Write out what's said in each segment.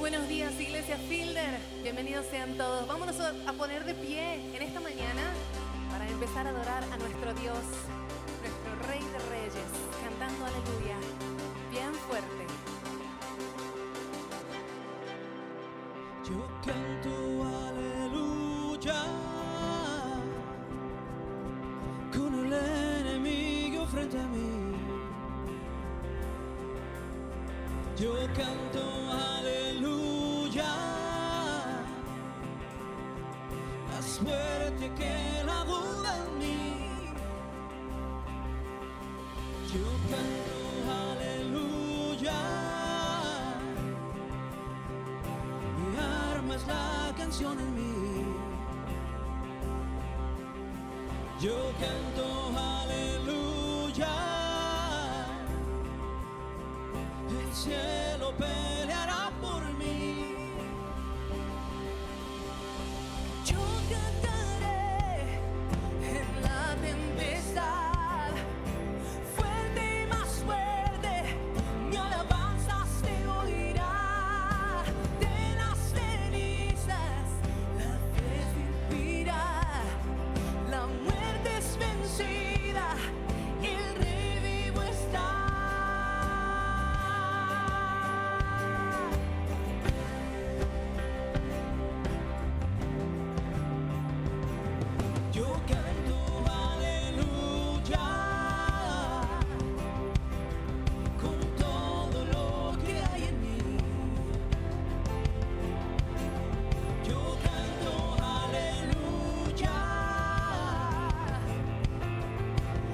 buenos días, Iglesia Fielder. Bienvenidos sean todos. Vámonos a poner de pie en esta mañana para empezar a adorar a nuestro Dios, nuestro Rey de Reyes, cantando aleluya, bien fuerte. Yo canto aleluya con el enemigo frente a mí. Yo canto aleluya, más fuerte que la duda en mí. Yo canto aleluya, mi arma es la canción en mí. Yo canto aleluya, el cielo peleará por mí. Yo cantaré en la tempestad, fuerte y más fuerte, mi alabanza se oirá. De las cenizas la fe se inspira, la muerte es vencida, el Rey vivo está. Yo canto aleluya con todo lo que hay en mí. Yo canto aleluya,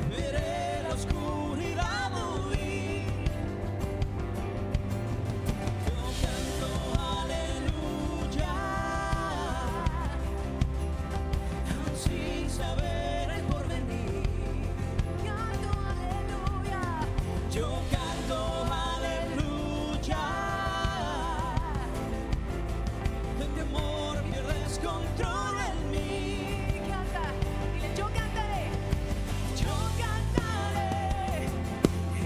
veré la oscuridad huir. Yo canto aleluya, aún sin saber el porvenir. Canto aleluya. Yo canto aleluya, el temor pierdes control en mí. Canta, dile, yo cantaré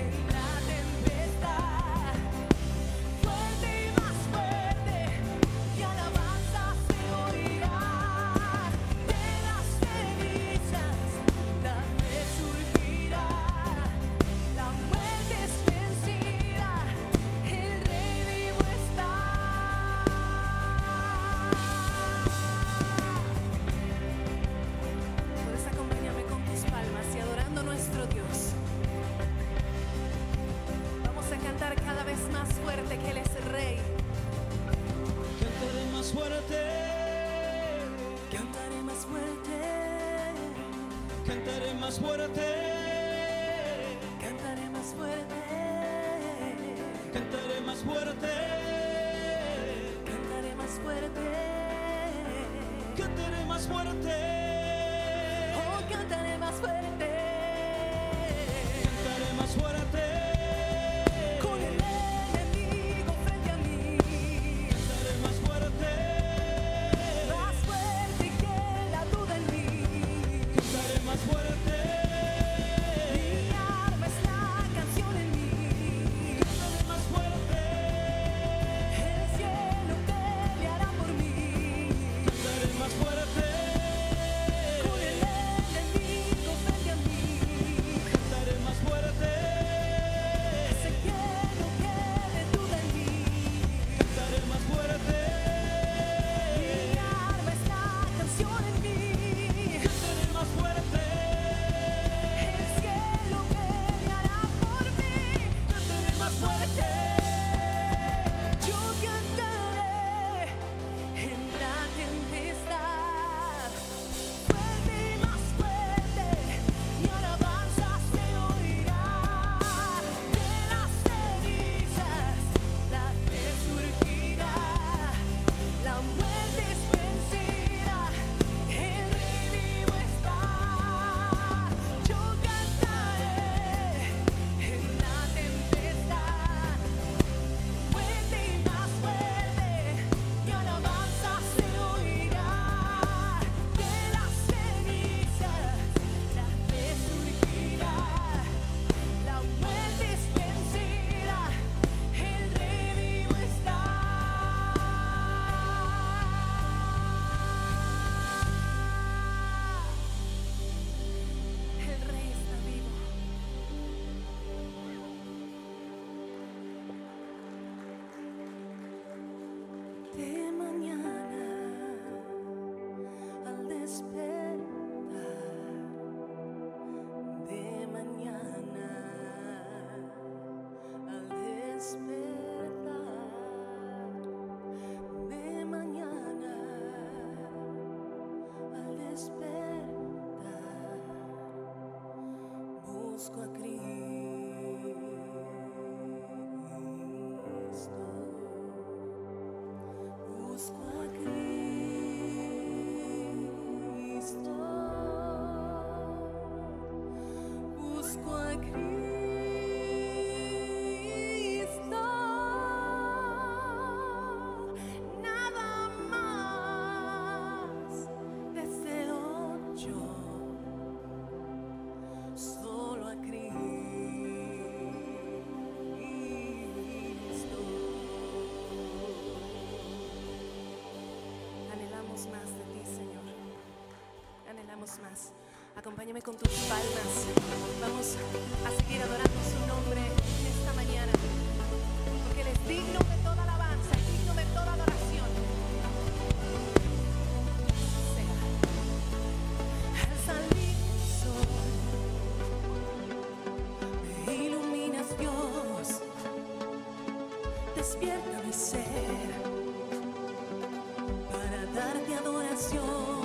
en la tempestad, fuerte y más fuerte, mi alabanza se oirá. De las cenizas la fe surgirá, la muerte es vencida, el Rey vivo está. Puedes acompañarme con tus palmas y adorando a nuestro Dios. Vamos a cantar cada vez más fuerte que Él es el Rey. Cantaré más fuerte, Cantaré más fuerte, cantaré más fuerte, cantaré más fuerte, cantaré más fuerte, cantaré más fuerte, cantaré más fuerte, oh, cantaré más fuerte, cantaré más fuerte, con el enemigo frente a mí, cantaré más fuerte, que la duda en mí. cantaré más fuerte, Mi arma es la canción en mí, cantaré más fuerte, el cielo peleará por mí. cantaré más fuerte, Con el enemigo frente a mí, cantaré más fuerte, sé que no quede duda en mí. cantaré más fuerte, Mi arma es la canción en mí, cantaré más fuerte, el cielo peleará por mí. cantaré más fuerte. Yo cantaré en la tempestad, fuerte y más fuerte, mi alabanza se oirá. De las cenizas la fe surgirá, la muerte es vencida, el Rey vivo está. Yo cantaré en la tempestad, vez más. Acompáñame con tus palmas. Vamos a seguir adorando su nombre en esta mañana, porque Él es digno de toda alabanza y digno de toda adoración. Al salir el sol, me iluminas, Dios, despierta mi ser para darte adoración.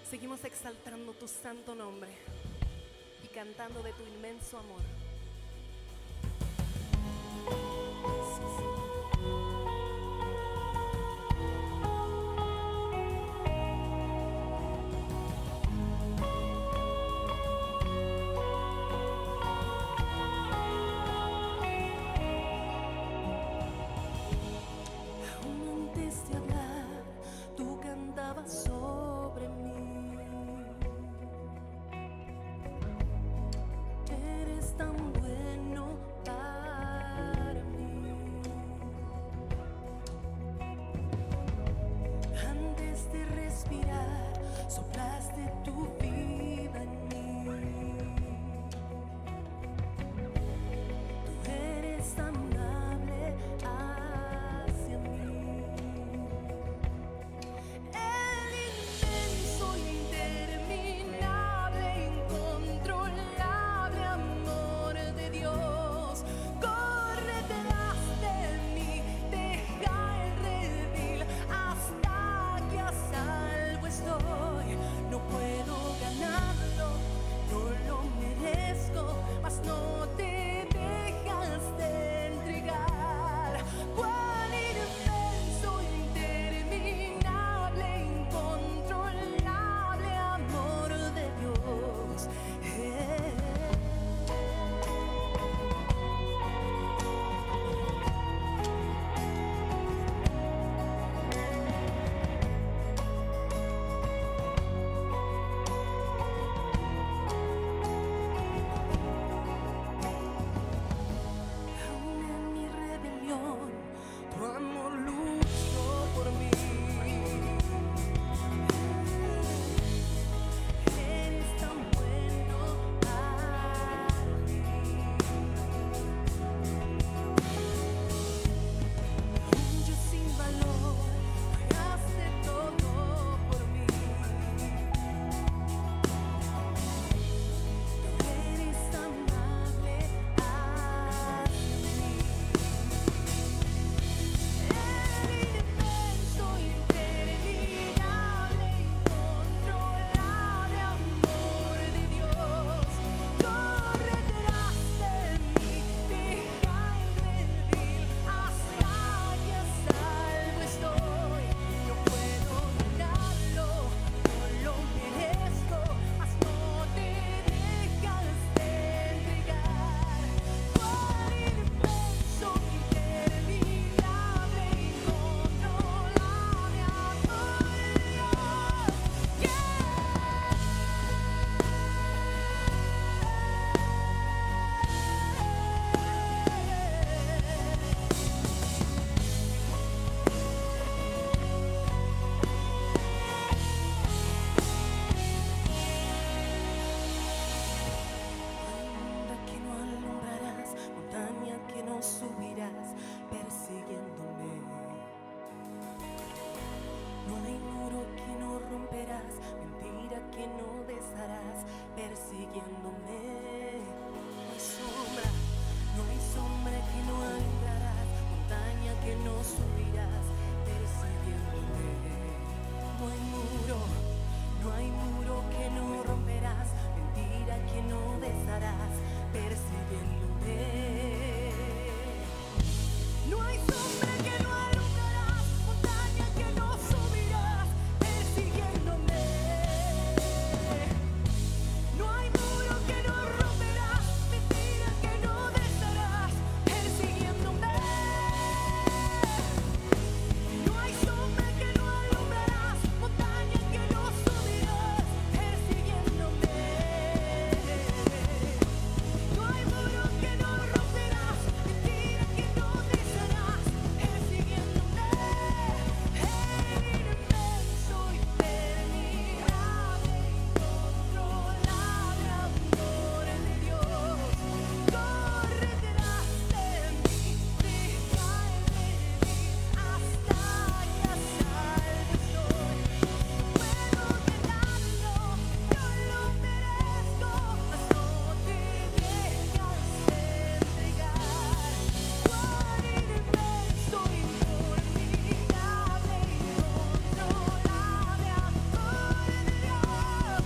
Seguimos exaltando tu santo nombre y cantando de tu inmenso amor. Aún antes de hablar, tú cantabas sobre mí. soplaste tu vida en mí. Tú eres amable hacia mí. El inmenso, interminable, incontrolable amor de Dios corre detrás de mí, deja el redil hasta que a salvo estoy. No puedo ganarlo, no lo merezco, mas no te dejas de entregar. Cuán inmenso, interminable, incontrolable amor de Dios. Aún en mi rebelión, tu amor luchó por mí. Eres tan bueno para mí. Yo sin valor, pagaste todo por mí. Tú eres amable hacia mí. El inmenso, interminable, incontrolable amor de Dios corre detrás de mí, deja el redil hasta que a salvo estoy. No puedo ganarlo, no lo merezco, mas no te dejas de entregar. Cuán inmenso, interminable, incontrolable amor de Dios. Onda que no alumbrarás, montaña que no subirás, persiguiéndome. No hay muro que no romperás, mentira que no desharás, persiguiéndome. No hay sombra que no alumbrarás, montaña que no subirás, persiguiéndome. No hay muro que no romperás, mentira que no desharás, persiguiéndome. No hay sombra que no alumbrarás, montaña que no subirás, persiguiéndome. No hay muro que no romperás, mentira que no desharás, persiguiéndome. No hay sombra que no alumbrarás, montaña que no subirás, persiguiéndome. No hay muro que no romperás, mentira que no desharás, persiguiéndome. El inmenso, interminable, incontrolable amor de Dios corre detrás de mí, deja el redil hasta que a salvo estoy. Puedo ganarlo, no lo merezco, mas no te dejas de entregar. Cuán inmenso, interminable, incontrolable amor de Dios.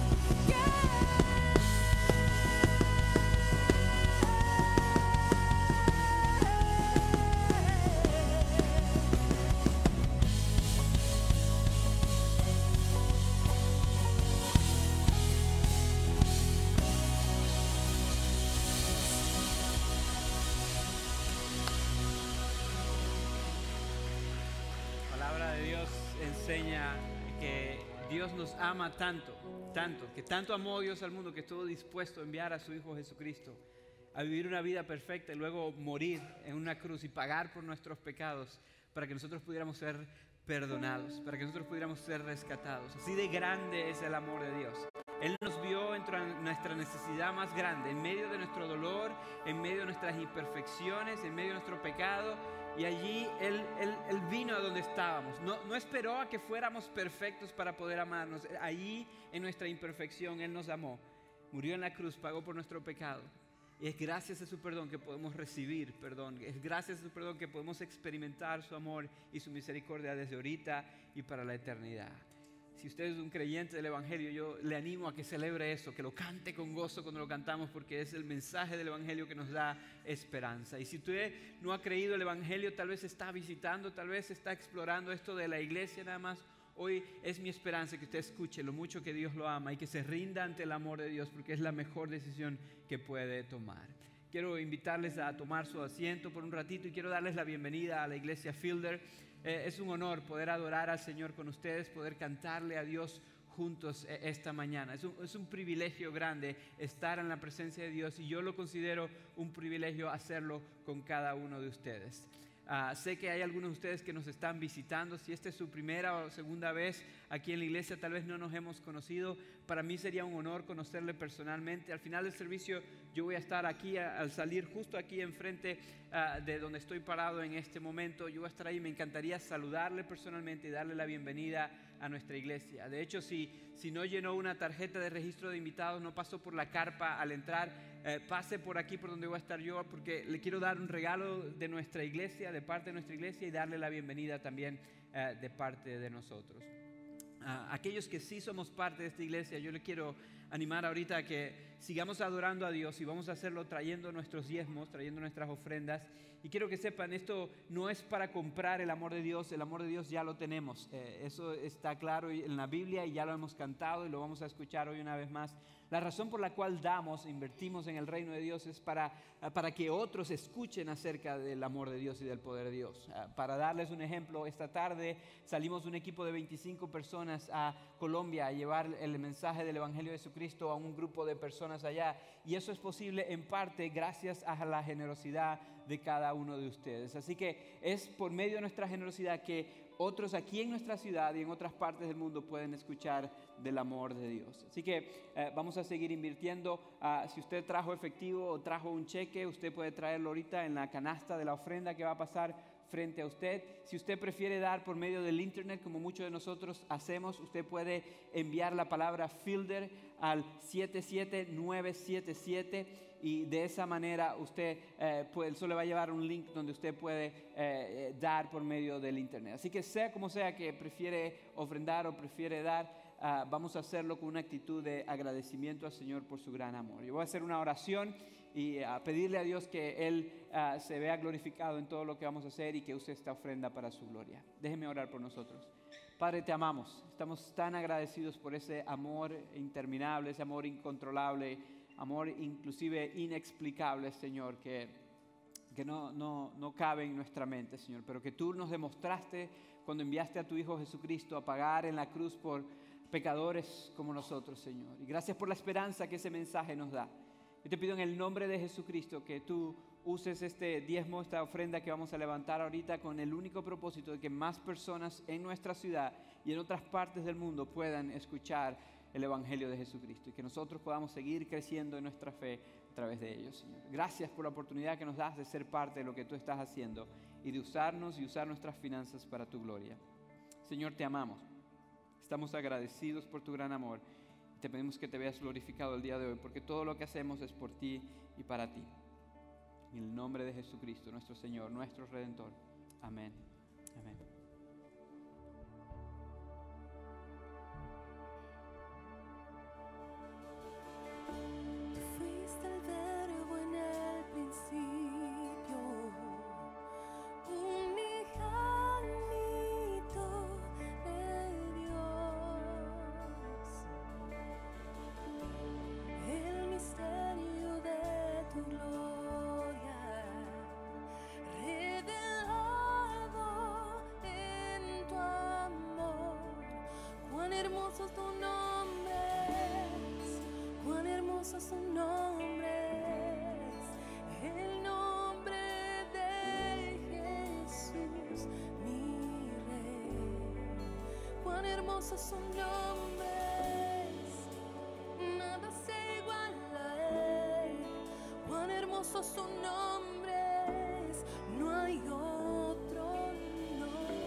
La palabra de Dios enseña que Dios nos ama tanto, que tanto amó Dios al mundo que estuvo dispuesto a enviar a su Hijo Jesucristo a vivir una vida perfecta y luego morir en una cruz y pagar por nuestros pecados para que nosotros pudiéramos ser perdonados, para que nosotros pudiéramos ser rescatados. Así de grande es el amor de Dios. Él nos vio en nuestra necesidad más grande, en medio de nuestro dolor, en medio de nuestras imperfecciones, en medio de nuestro pecado. Y allí Él vino a donde estábamos. No esperó a que fuéramos perfectos para poder amarnos. Allí en nuestra imperfección Él nos amó. Murió en la cruz, pagó por nuestro pecado. Y es gracias a su perdón que podemos recibir perdón. Es gracias a su perdón que podemos experimentar su amor y su misericordia desde ahorita y para la eternidad. Si usted es un creyente del Evangelio, yo le animo a que celebre eso, que lo cante con gozo cuando lo cantamos, porque es el mensaje del Evangelio que nos da esperanza. Y si usted no ha creído el Evangelio, tal vez está visitando, tal vez está explorando esto de la iglesia nada más, hoy es mi esperanza que usted escuche lo mucho que Dios lo ama y que se rinda ante el amor de Dios, porque es la mejor decisión que puede tomar. Quiero invitarles a tomar su asiento por un ratito y quiero darles la bienvenida a la iglesia Fielder. Es un honor poder adorar al Señor con ustedes, poder cantarle a Dios juntos esta mañana. Es un privilegio grande estar en la presencia de Dios y yo lo considero un privilegio hacerlo con cada uno de ustedes. Sé que hay algunos de ustedes que nos están visitando. Si esta es su primera o segunda vez aquí en la iglesia, tal vez no nos hemos conocido. Para mí sería un honor conocerle personalmente. Al final del servicio yo voy a estar aquí, al salir justo aquí enfrente de donde estoy parado en este momento. Yo voy a estar ahí, me encantaría saludarle personalmente y darle la bienvenida a nuestra iglesia. De hecho, si no llenó una tarjeta de registro de invitados, no pasó por la carpa al entrar, pase por aquí por donde voy a estar yo, porque le quiero dar un regalo de nuestra iglesia, de parte de nuestra iglesia, y darle la bienvenida también de parte de nosotros. Aquellos que sí somos parte de esta iglesia, yo le quiero animar ahorita a que sigamos adorando a Dios y vamos a hacerlo trayendo nuestros diezmos, trayendo nuestras ofrendas. Y quiero que sepan, esto no es para comprar el amor de Dios ya lo tenemos. Eso está claro en la Biblia y ya lo hemos cantado y lo vamos a escuchar hoy una vez más. La razón por la cual invertimos en el reino de Dios es para que otros escuchen acerca del amor de Dios y del poder de Dios. Para darles un ejemplo, esta tarde salimos un equipo de 25 personas a Colombia a llevar el mensaje del Evangelio de Jesucristo a un grupo de personas allá. Y eso es posible en parte gracias a la generosidad de cada uno de ustedes. Así que es por medio de nuestra generosidad que otros aquí en nuestra ciudad y en otras partes del mundo pueden escuchar del amor de Dios. Así que vamos a seguir invirtiendo. Si usted trajo efectivo o trajo un cheque, usted puede traerlo ahorita en la canasta de la ofrenda que va a pasar frente a usted. Si usted prefiere dar por medio del internet, como muchos de nosotros hacemos, usted puede enviar la palabra Fielder al 77977 y de esa manera usted solo le va a llevar un link donde usted puede dar por medio del internet. Así que sea como sea que prefiere ofrendar o prefiere dar, vamos a hacerlo con una actitud de agradecimiento al Señor por su gran amor. Yo voy a hacer una oración y a pedirle a Dios que Él se vea glorificado en todo lo que vamos a hacer y que use esta ofrenda para su gloria. Déjeme orar por nosotros. Padre, te amamos. Estamos tan agradecidos por ese amor interminable, ese amor incontrolable, amor inclusive inexplicable, Señor, que no cabe en nuestra mente, Señor, pero que tú nos demostraste cuando enviaste a tu Hijo Jesucristo a pagar en la cruz por pecadores como nosotros, Señor. Y gracias por la esperanza que ese mensaje nos da. Yo te pido en el nombre de Jesucristo que tú uses este diezmo, esta ofrenda que vamos a levantar ahorita con el único propósito de que más personas en nuestra ciudad y en otras partes del mundo puedan escuchar el Evangelio de Jesucristo y que nosotros podamos seguir creciendo en nuestra fe a través de ellos, Señor. Gracias por la oportunidad que nos das de ser parte de lo que tú estás haciendo y de usarnos y usar nuestras finanzas para tu gloria. Señor, te amamos. Estamos agradecidos por tu gran amor. Te pedimos que te veas glorificado el día de hoy, porque todo lo que hacemos es por ti y para ti. En el nombre de Jesucristo, nuestro Señor, nuestro Redentor. Amén. Amén. Tú fuiste el verbo en el principio, unigénito de Dios, el misterio de tu gloria, revelado hermoso su nombre es, nada se iguala a él. Cuán hermoso su nombre es, no hay otro nombre.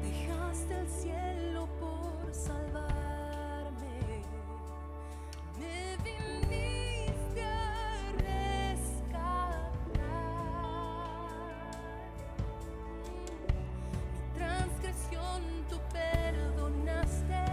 Dejaste el cielo por salvarme, me viniste a rescatar. Mi transgresión tú perdonaste,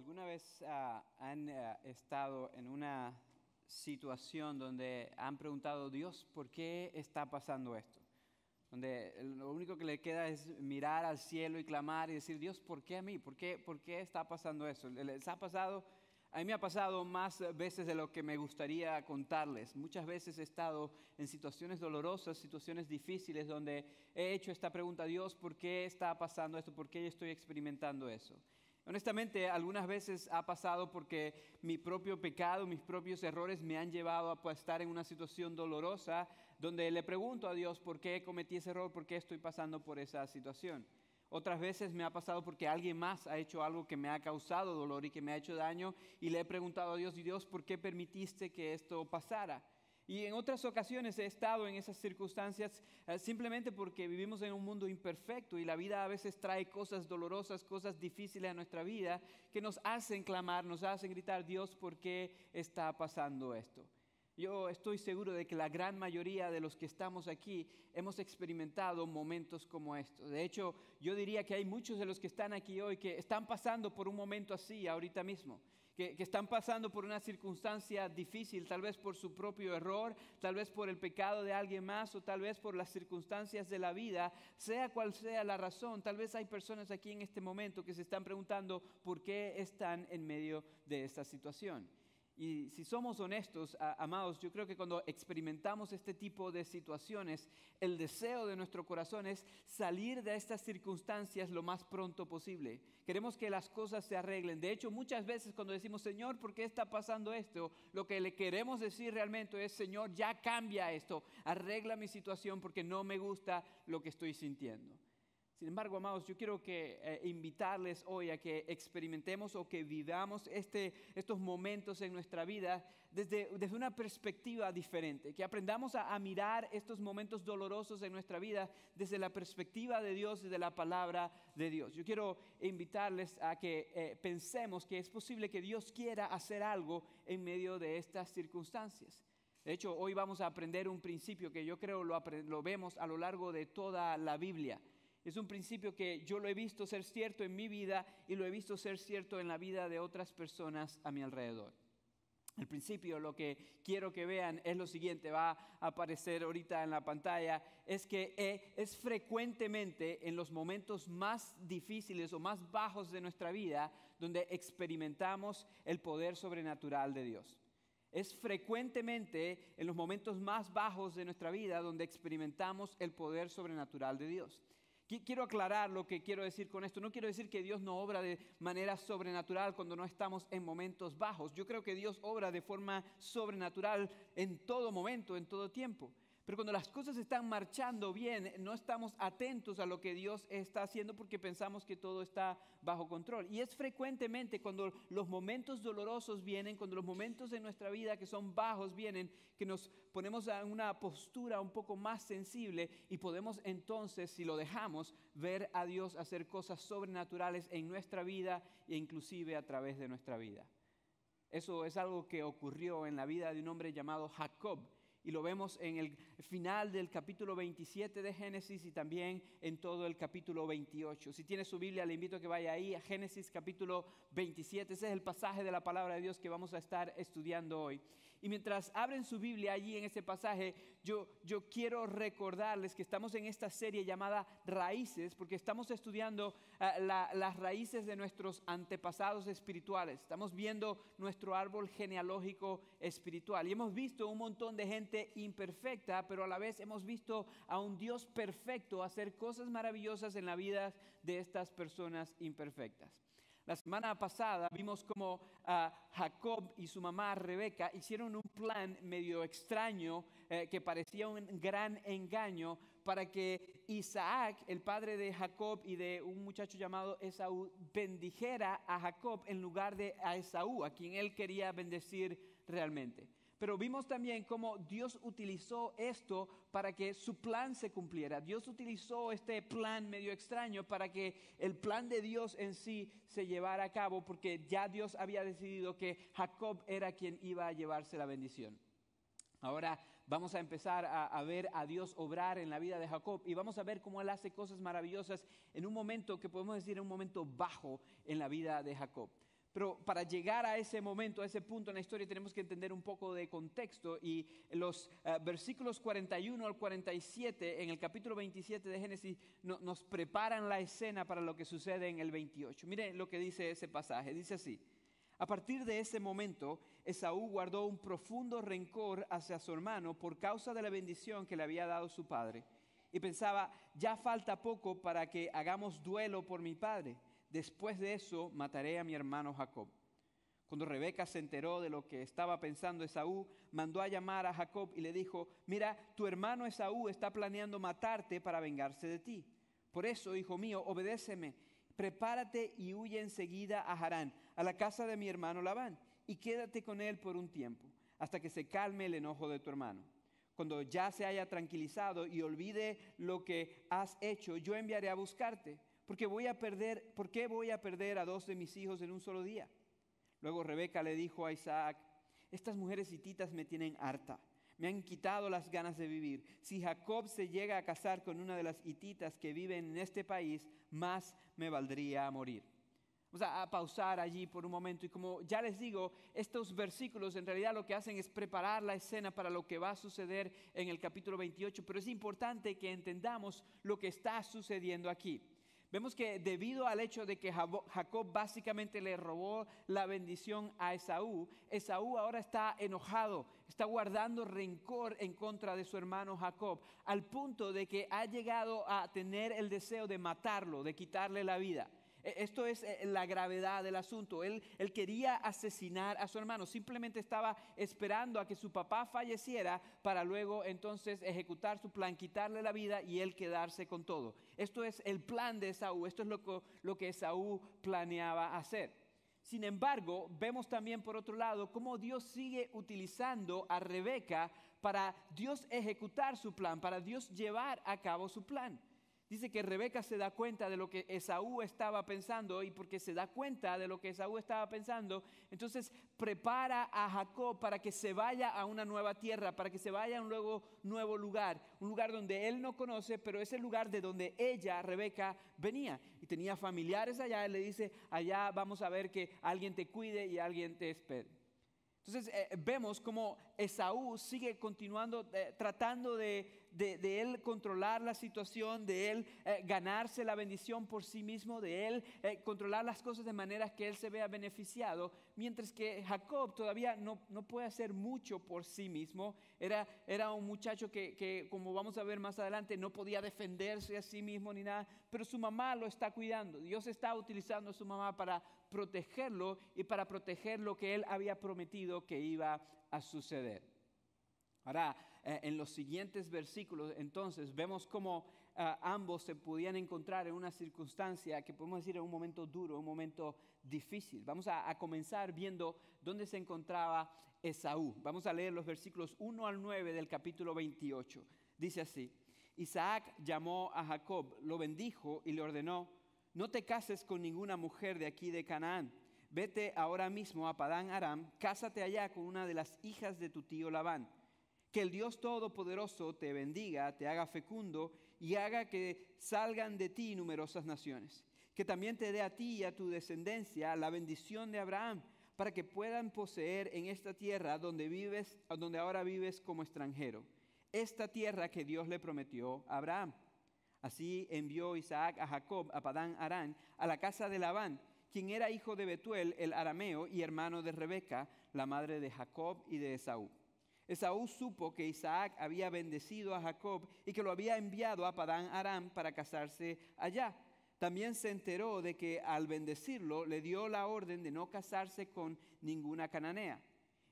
¿Alguna vez han estado en una situación donde han preguntado, Dios, ¿por qué está pasando esto? Donde lo único que le queda es mirar al cielo y clamar y decir, Dios, ¿por qué a mí? ¿Por qué está pasando eso? ¿Les ha pasado? A mí me ha pasado más veces de lo que me gustaría contarles. Muchas veces he estado en situaciones dolorosas, situaciones difíciles, donde he hecho esta pregunta, Dios, ¿por qué está pasando esto? ¿Por qué yo estoy experimentando eso? Honestamente, algunas veces ha pasado porque mi propio pecado, mis propios errores me han llevado a estar en una situación dolorosa donde le pregunto a Dios por qué cometí ese error, por qué estoy pasando por esa situación. Otras veces me ha pasado porque alguien más ha hecho algo que me ha causado dolor y que me ha hecho daño y le he preguntado a Dios, y Dios, ¿por qué permitiste que esto pasara? Y en otras ocasiones he estado en esas circunstancias simplemente porque vivimos en un mundo imperfecto y la vida a veces trae cosas dolorosas, cosas difíciles a nuestra vida que nos hacen clamar, nos hacen gritar, Dios, ¿por qué está pasando esto? Yo estoy seguro de que la gran mayoría de los que estamos aquí hemos experimentado momentos como estos. De hecho, yo diría que hay muchos de los que están aquí hoy que están pasando por un momento así ahorita mismo. Que están pasando por una circunstancia difícil, tal vez por su propio error, tal vez por el pecado de alguien más o tal vez por las circunstancias de la vida, sea cual sea la razón. Tal vez hay personas aquí en este momento que se están preguntando por qué están en medio de esta situación. Y si somos honestos, amados, yo creo que cuando experimentamos este tipo de situaciones, el deseo de nuestro corazón es salir de estas circunstancias lo más pronto posible. Queremos que las cosas se arreglen. De hecho, muchas veces cuando decimos, Señor, ¿por qué está pasando esto? Lo que le queremos decir realmente es, Señor, ya cambia esto, arregla mi situación porque no me gusta lo que estoy sintiendo. Sin embargo, amados, yo quiero invitarles hoy a que experimentemos o que vivamos estos momentos en nuestra vida desde una perspectiva diferente, que aprendamos a mirar estos momentos dolorosos en nuestra vida desde la perspectiva de Dios, desde la palabra de Dios. Yo quiero invitarles a que pensemos que es posible que Dios quiera hacer algo en medio de estas circunstancias. De hecho, hoy vamos a aprender un principio que yo creo lo vemos a lo largo de toda la Biblia. Es un principio que yo lo he visto ser cierto en mi vida y lo he visto ser cierto en la vida de otras personas a mi alrededor. El principio, lo que quiero que vean es lo siguiente, va a aparecer ahorita en la pantalla, es que es frecuentemente en los momentos más difíciles o más bajos de nuestra vida donde experimentamos el poder sobrenatural de Dios. Es frecuentemente en los momentos más bajos de nuestra vida donde experimentamos el poder sobrenatural de Dios. Quiero aclarar lo que quiero decir con esto. No quiero decir que Dios no obra de manera sobrenatural cuando no estamos en momentos bajos. Yo creo que Dios obra de forma sobrenatural en todo momento, en todo tiempo. Pero cuando las cosas están marchando bien, no estamos atentos a lo que Dios está haciendo porque pensamos que todo está bajo control. Y es frecuentemente cuando los momentos dolorosos vienen, cuando los momentos de nuestra vida que son bajos vienen, que nos ponemos en una postura un poco más sensible y podemos entonces, si lo dejamos, ver a Dios hacer cosas sobrenaturales en nuestra vida e inclusive a través de nuestra vida. Eso es algo que ocurrió en la vida de un hombre llamado Jacob. Y lo vemos en el final del capítulo 27 de Génesis y también en todo el capítulo 28. Si tiene su Biblia, le invito a que vaya ahí a Génesis capítulo 27. Ese es el pasaje de la palabra de Dios que vamos a estar estudiando hoy. Y mientras abren su Biblia allí en ese pasaje, yo quiero recordarles que estamos en esta serie llamada Raíces, porque estamos estudiando las raíces de nuestros antepasados espirituales. Estamos viendo nuestro árbol genealógico espiritual. Y hemos visto un montón de gente imperfecta, pero a la vez hemos visto a un Dios perfecto hacer cosas maravillosas en la vida de estas personas imperfectas. La semana pasada vimos cómo Jacob y su mamá Rebeca hicieron un plan medio extraño que parecía un gran engaño para que Isaac, el padre de Jacob y de un muchacho llamado Esaú, bendijera a Jacob en lugar de a Esaú, a quien él quería bendecir realmente. Pero vimos también cómo Dios utilizó esto para que su plan se cumpliera. Dios utilizó este plan medio extraño para que el plan de Dios en sí se llevara a cabo, porque ya Dios había decidido que Jacob era quien iba a llevarse la bendición. Ahora vamos a empezar a ver a Dios obrar en la vida de Jacob y vamos a ver cómo Él hace cosas maravillosas en un momento que podemos decir en un momento bajo en la vida de Jacob. Pero para llegar a ese momento, a ese punto en la historia, tenemos que entender un poco de contexto. Y los versículos 41 al 47 en el capítulo 27 de Génesis nos preparan la escena para lo que sucede en el 28. Miren lo que dice ese pasaje. Dice así: a partir de ese momento, Esaú guardó un profundo rencor hacia su hermano por causa de la bendición que le había dado su padre. Y pensaba, ya falta poco para que hagamos duelo por mi padre. Después de eso, mataré a mi hermano Jacob. Cuando Rebeca se enteró de lo que estaba pensando Esaú, mandó a llamar a Jacob y le dijo: mira, tu hermano Esaú está planeando matarte para vengarse de ti. Por eso, hijo mío, obedéceme. Prepárate y huye enseguida a Harán, a la casa de mi hermano Labán, y quédate con él por un tiempo, hasta que se calme el enojo de tu hermano. Cuando ya se haya tranquilizado y olvide lo que has hecho, yo enviaré a buscarte, porque ¿por qué voy a perder a 2 de mis hijos en un solo día? Luego Rebeca le dijo a Isaac: estas mujeres hititas me tienen harta, me han quitado las ganas de vivir. Si Jacob se llega a casar con una de las hititas que viven en este país, más me valdría morir. Vamos a pausar allí por un momento, y como ya les digo, estos versículos en realidad lo que hacen es preparar la escena para lo que va a suceder en el capítulo 28, pero es importante que entendamos lo que está sucediendo aquí. Vemos que debido al hecho de que Jacob básicamente le robó la bendición a Esaú, Esaú ahora está enojado, está guardando rencor en contra de su hermano Jacob, al punto de que ha llegado a tener el deseo de matarlo, de quitarle la vida. Esto es la gravedad del asunto. Él quería asesinar a su hermano, simplemente estaba esperando a que su papá falleciera para luego entonces ejecutar su plan, quitarle la vida y él quedarse con todo. Esto es el plan de Esaú, esto es lo que Esaú planeaba hacer. Sin embargo, vemos también por otro lado cómo Dios sigue utilizando a Rebeca para Dios ejecutar su plan, para Dios llevar a cabo su plan. Dice que Rebeca se da cuenta de lo que Esaú estaba pensando, y porque se da cuenta de lo que Esaú estaba pensando, entonces prepara a Jacob para que se vaya a una nueva tierra, para que se vaya a un nuevo lugar, un lugar donde él no conoce, pero es el lugar de donde ella, Rebeca, venía. Y tenía familiares allá. Él le dice: allá vamos a ver que alguien te cuide y alguien te espere. Entonces vemos cómo Esaú sigue continuando tratando de él controlar la situación, de él ganarse la bendición por sí mismo, de él controlar las cosas de manera que él se vea beneficiado, mientras que Jacob todavía no puede hacer mucho por sí mismo. Era un muchacho que, como vamos a ver más adelante, no podía defenderse a sí mismo ni nada, pero su mamá lo está cuidando. Dios está utilizando a su mamá para protegerlo y para proteger lo que él había prometido que iba a suceder. Ahora, en los siguientes versículos, entonces, vemos cómo ambos se podían encontrar en una circunstancia que podemos decir en un momento duro, un momento difícil. Vamos a comenzar viendo dónde se encontraba Esaú. Vamos a leer los versículos 1 al 9 del capítulo 28. Dice así: Isaac llamó a Jacob, lo bendijo y le ordenó: no te cases con ninguna mujer de aquí de Canaán. Vete ahora mismo a Padán Aram, cásate allá con una de las hijas de tu tío Labán. Que el Dios Todopoderoso te bendiga, te haga fecundo y haga que salgan de ti numerosas naciones. Que también te dé a ti y a tu descendencia la bendición de Abraham, para que puedan poseer en esta tierra donde ahora vives como extranjero, esta tierra que Dios le prometió a Abraham. Así envió Isaac a Jacob a Padán Aram, a la casa de Labán, quien era hijo de Betuel el arameo y hermano de Rebeca, la madre de Jacob y de Esaú. Esaú supo que Isaac había bendecido a Jacob y que lo había enviado a Padán Aram para casarse allá. También se enteró de que al bendecirlo le dio la orden de no casarse con ninguna cananea,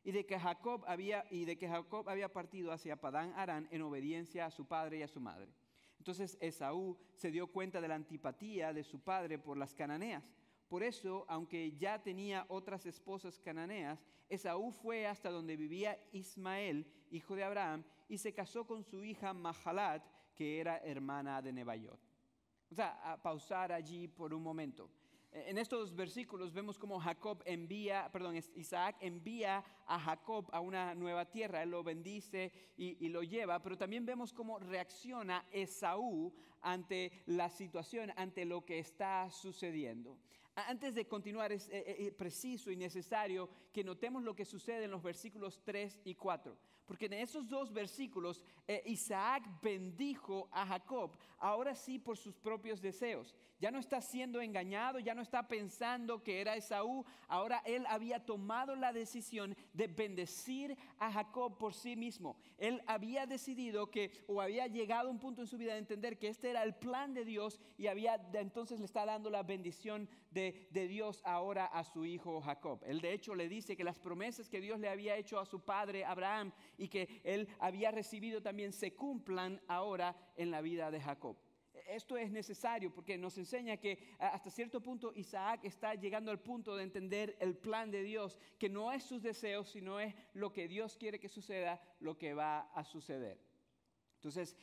y de que Jacob había partido hacia Padán Aram en obediencia a su padre y a su madre. Entonces Esaú se dio cuenta de la antipatía de su padre por las cananeas. Por eso, aunque ya tenía otras esposas cananeas, Esaú fue hasta donde vivía Ismael, hijo de Abraham, y se casó con su hija Mahalat, que era hermana de Nebaiot. A pausar allí por un momento. En estos versículos vemos cómo Isaac envía a Jacob a una nueva tierra. Él lo bendice y lo lleva, pero también vemos cómo reacciona Esaú ante la situación, ante lo que está sucediendo. Antes de continuar, es preciso y necesario que notemos lo que sucede en los versículos 3 y 4. Porque en esos dos versículos, Isaac bendijo a Jacob, ahora sí por sus propios deseos. Ya no está siendo engañado, ya no está pensando que era Esaú. Ahora él había tomado la decisión de bendecir a Jacob por sí mismo. Él había decidido o había llegado a un punto en su vida de entender que este era el plan de Dios y entonces le está dando la bendición de Dios ahora a su hijo Jacob. Él de hecho le dice que las promesas que Dios le había hecho a su padre Abraham y que él había recibido también se cumplan ahora en la vida de Jacob. Esto es necesario porque nos enseña que hasta cierto punto Isaac está llegando al punto de entender el plan de Dios, que no es sus deseos, sino es lo que Dios quiere que suceda, lo que va a suceder. Entonces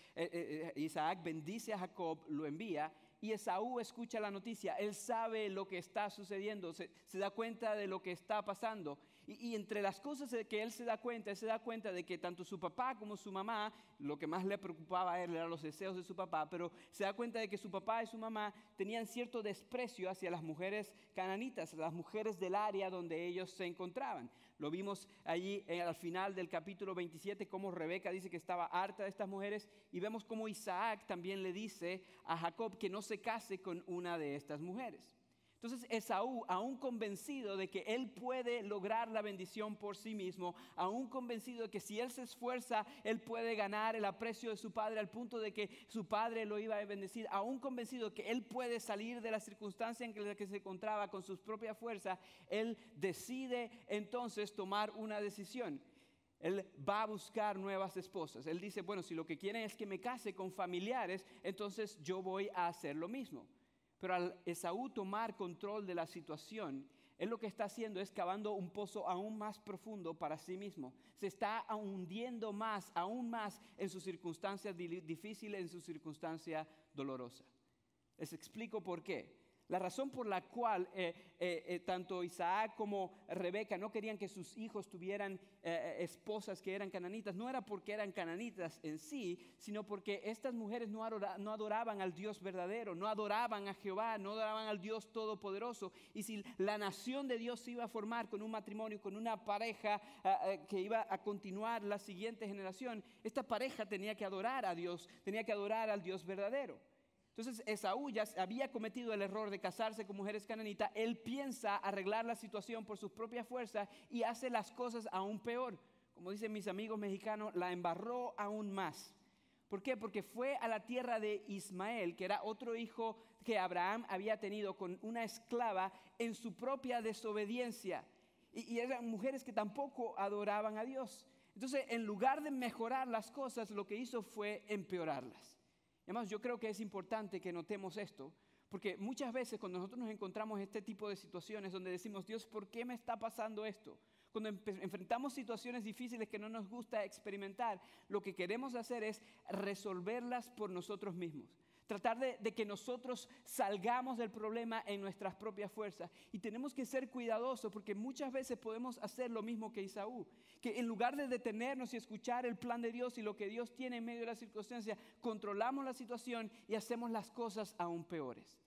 Isaac bendice a Jacob, lo envía, y Esaú escucha la noticia. Él sabe lo que está sucediendo, se da cuenta de lo que está pasando. Y entre las cosas que él se da cuenta de que tanto su papá como su mamá, lo que más le preocupaba a él eran los deseos de su papá, pero se da cuenta de que su papá y su mamá tenían cierto desprecio hacia las mujeres cananitas, las mujeres del área donde ellos se encontraban. Lo vimos allí al final del capítulo 27, cómo Rebeca dice que estaba harta de estas mujeres, y vemos cómo Isaac también le dice a Jacob que no se case con una de estas mujeres. Entonces Esaú, aún convencido de que él puede lograr la bendición por sí mismo, aún convencido de que si él se esfuerza, él puede ganar el aprecio de su padre al punto de que su padre lo iba a bendecir, aún convencido de que él puede salir de la circunstancia en la que se encontraba con sus propias fuerzas, él decide entonces tomar una decisión. Él va a buscar nuevas esposas. Él dice, bueno, si lo que quieren es que me case con familiares, entonces yo voy a hacer lo mismo. Pero al Esaú tomar control de la situación, él lo que está haciendo es cavando un pozo aún más profundo para sí mismo. Se está hundiendo aún más en sus circunstancias difíciles, en su circunstancia dolorosa. Les explico por qué. La razón por la cual tanto Isaac como Rebeca no querían que sus hijos tuvieran esposas que eran cananitas, no era porque eran cananitas en sí, sino porque estas mujeres no adoraban al Dios verdadero, no adoraban a Jehová, no adoraban al Dios todopoderoso. Y si la nación de Dios se iba a formar con un matrimonio, con una pareja que iba a continuar la siguiente generación, esta pareja tenía que adorar a Dios, tenía que adorar al Dios verdadero. Entonces Esaú ya había cometido el error de casarse con mujeres cananitas. Él piensa arreglar la situación por sus propias fuerzas y hace las cosas aún peor. Como dicen mis amigos mexicanos, la embarró aún más. ¿Por qué? Porque fue a la tierra de Ismael, que era otro hijo que Abraham había tenido con una esclava, en su propia desobediencia. Y eran mujeres que tampoco adoraban a Dios. Entonces, en lugar de mejorar las cosas, lo que hizo fue empeorarlas. Además, yo creo que es importante que notemos esto, porque muchas veces cuando nosotros nos encontramos en este tipo de situaciones donde decimos, Dios, ¿por qué me está pasando esto? Cuando enfrentamos situaciones difíciles que no nos gusta experimentar, lo que queremos hacer es resolverlas por nosotros mismos. Tratar de que nosotros salgamos del problema en nuestras propias fuerzas. Y tenemos que ser cuidadosos porque muchas veces podemos hacer lo mismo que Esaú. Que en lugar de detenernos y escuchar el plan de Dios y lo que Dios tiene en medio de la circunstancia, controlamos la situación y hacemos las cosas aún peores.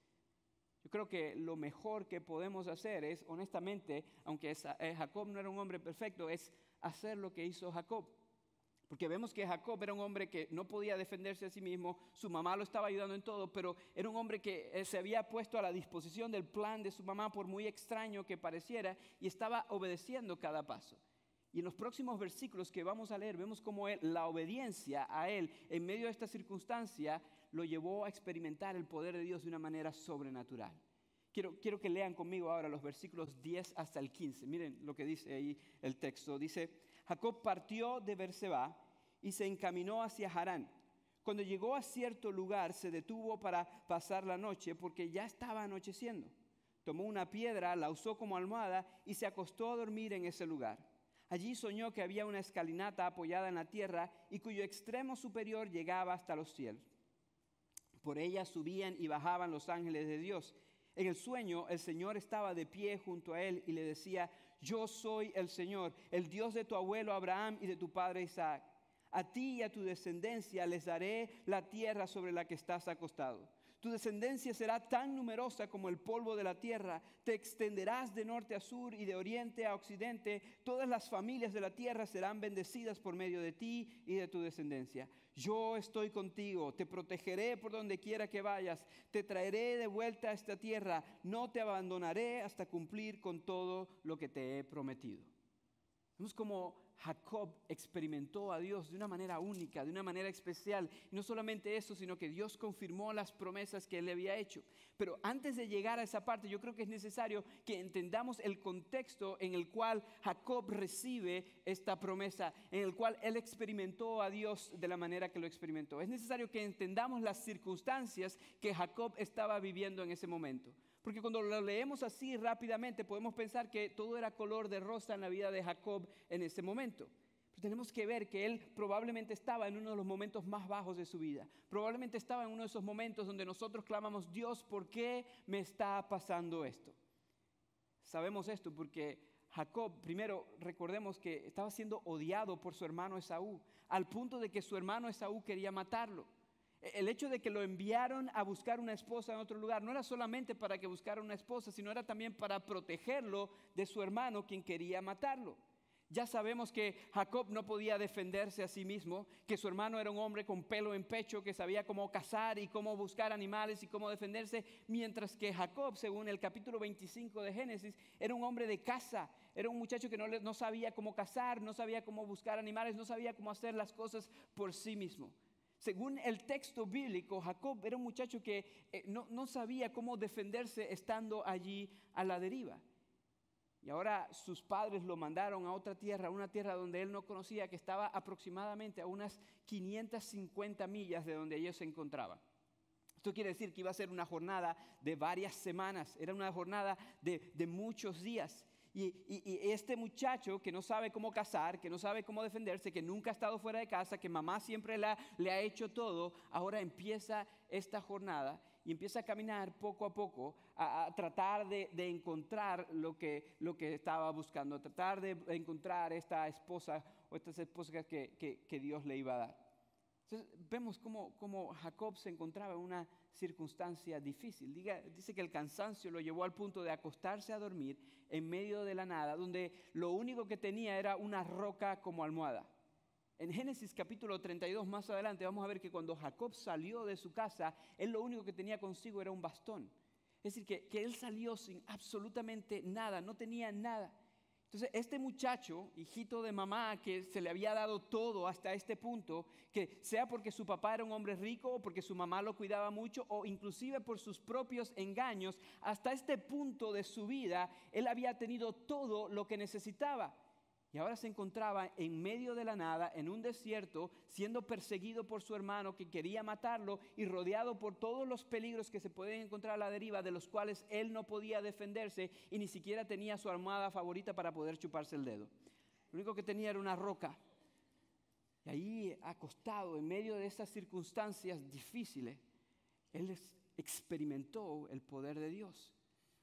Yo creo que lo mejor que podemos hacer es, honestamente, aunque Jacob no era un hombre perfecto, es hacer lo que hizo Jacob. Porque vemos que Jacob era un hombre que no podía defenderse a sí mismo, su mamá lo estaba ayudando en todo, pero era un hombre que se había puesto a la disposición del plan de su mamá, por muy extraño que pareciera, y estaba obedeciendo cada paso. Y en los próximos versículos que vamos a leer, vemos cómo la obediencia a él en medio de esta circunstancia lo llevó a experimentar el poder de Dios de una manera sobrenatural. Quiero que lean conmigo ahora los versículos 10 hasta el 15. Miren lo que dice ahí el texto. Dice, Jacob partió de Berseba y se encaminó hacia Harán. Cuando llegó a cierto lugar, se detuvo para pasar la noche porque ya estaba anocheciendo. Tomó una piedra, la usó como almohada y se acostó a dormir en ese lugar. Allí soñó que había una escalinata apoyada en la tierra y cuyo extremo superior llegaba hasta los cielos. Por ella subían y bajaban los ángeles de Dios. En el sueño, el Señor estaba de pie junto a él y le decía, yo soy el Señor, el Dios de tu abuelo Abraham y de tu padre Isaac. A ti y a tu descendencia les daré la tierra sobre la que estás acostado. Tu descendencia será tan numerosa como el polvo de la tierra. Te extenderás de norte a sur y de oriente a occidente. Todas las familias de la tierra serán bendecidas por medio de ti y de tu descendencia. Yo estoy contigo, te protegeré por donde quiera que vayas. Te traeré de vuelta a esta tierra. No te abandonaré hasta cumplir con todo lo que te he prometido. Vemos como Jacob experimentó a Dios de una manera única, de una manera especial. Y no solamente eso, sino que Dios confirmó las promesas que él le había hecho. Pero antes de llegar a esa parte, yo creo que es necesario que entendamos el contexto en el cual Jacob recibe esta promesa, en el cual él experimentó a Dios de la manera que lo experimentó. Es necesario que entendamos las circunstancias que Jacob estaba viviendo en ese momento. Porque cuando lo leemos así rápidamente podemos pensar que todo era color de rosa en la vida de Jacob en ese momento. Pero tenemos que ver que él probablemente estaba en uno de los momentos más bajos de su vida. Probablemente estaba en uno de esos momentos donde nosotros clamamos, Dios, ¿por qué me está pasando esto? Sabemos esto porque Jacob, primero recordemos que estaba siendo odiado por su hermano Esaú, al punto de que su hermano Esaú quería matarlo. El hecho de que lo enviaron a buscar una esposa en otro lugar no era solamente para que buscara una esposa, sino era también para protegerlo de su hermano, quien quería matarlo. Ya sabemos que Jacob no podía defenderse a sí mismo, que su hermano era un hombre con pelo en pecho, que sabía cómo cazar y cómo buscar animales y cómo defenderse, mientras que Jacob, según el capítulo 25 de Génesis, era un hombre de caza, era un muchacho que no sabía cómo cazar, no sabía cómo buscar animales, no sabía cómo hacer las cosas por sí mismo. Según el texto bíblico, Jacob era un muchacho que no sabía cómo defenderse estando allí a la deriva. Y ahora sus padres lo mandaron a otra tierra, una tierra donde él no conocía, que estaba aproximadamente a unas 550 millas de donde ellos se encontraban. Esto quiere decir que iba a ser una jornada de varias semanas, era una jornada de muchos días. Y este muchacho que no sabe cómo cazar, que no sabe cómo defenderse, que nunca ha estado fuera de casa, que mamá siempre le ha hecho todo, ahora empieza esta jornada y empieza a caminar poco a poco a tratar de encontrar lo que estaba buscando, a tratar de encontrar esta esposa o estas esposas que Dios le iba a dar. Entonces vemos cómo Jacob se encontraba en una circunstancia difícil. Dice que el cansancio lo llevó al punto de acostarse a dormir en medio de la nada, donde lo único que tenía era una roca como almohada. En Génesis capítulo 32 más adelante vamos a ver que cuando Jacob salió de su casa, él lo único que tenía consigo era un bastón. Es decir, que él salió sin absolutamente nada, no tenía nada. Entonces, este muchacho, hijito de mamá, que se le había dado todo hasta este punto, que sea porque su papá era un hombre rico o porque su mamá lo cuidaba mucho o inclusive por sus propios engaños, hasta este punto de su vida, él había tenido todo lo que necesitaba. Y ahora se encontraba en medio de la nada, en un desierto, siendo perseguido por su hermano que quería matarlo y rodeado por todos los peligros que se pueden encontrar a la deriva, de los cuales él no podía defenderse y ni siquiera tenía su almohada favorita para poder chuparse el dedo. Lo único que tenía era una roca. Y ahí, acostado en medio de esas circunstancias difíciles, él experimentó el poder de Dios.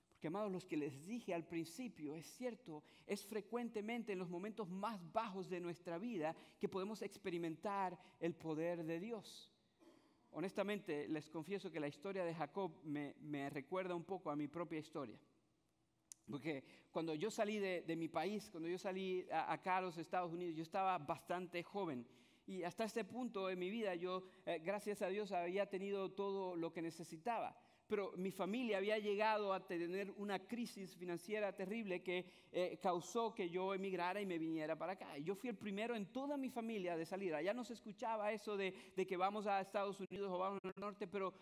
Porque, amados, los que les dije al principio, es cierto, es frecuentemente en los momentos más bajos de nuestra vida que podemos experimentar el poder de Dios. Honestamente, les confieso que la historia de Jacob me recuerda un poco a mi propia historia. Porque cuando yo salí de mi país, cuando yo salí acá a los Estados Unidos, yo estaba bastante joven. Y hasta este punto en mi vida yo, gracias a Dios, había tenido todo lo que necesitaba. Pero mi familia había llegado a tener una crisis financiera terrible que causó que yo emigrara y me viniera para acá. Y yo fui el primero en toda mi familia de salir. Allá no se escuchaba eso de que vamos a Estados Unidos o vamos al norte, pero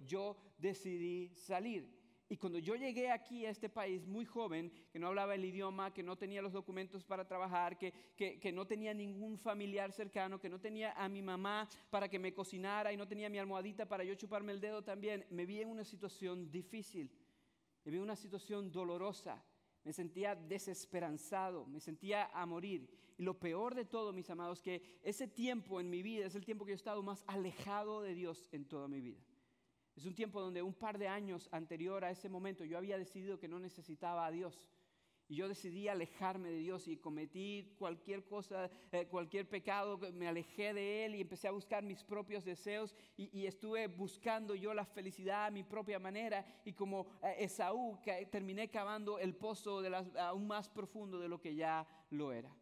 yo decidí salir. Y cuando yo llegué aquí a este país muy joven, que no hablaba el idioma, que no tenía los documentos para trabajar, que no tenía ningún familiar cercano, que no tenía a mi mamá para que me cocinara y no tenía mi almohadita para yo chuparme el dedo también, me vi en una situación difícil, me vi en una situación dolorosa, me sentía desesperanzado, me sentía a morir. Y lo peor de todo, mis amados, que ese tiempo en mi vida es el tiempo que yo he estado más alejado de Dios en toda mi vida. Es un tiempo donde un par de años anterior a ese momento yo había decidido que no necesitaba a Dios. Y yo decidí alejarme de Dios y cometí cualquier cosa, cualquier pecado, me alejé de Él y empecé a buscar mis propios deseos y estuve buscando yo la felicidad a mi propia manera. Y como Esaú, terminé cavando el pozo aún más profundo de lo que ya lo era.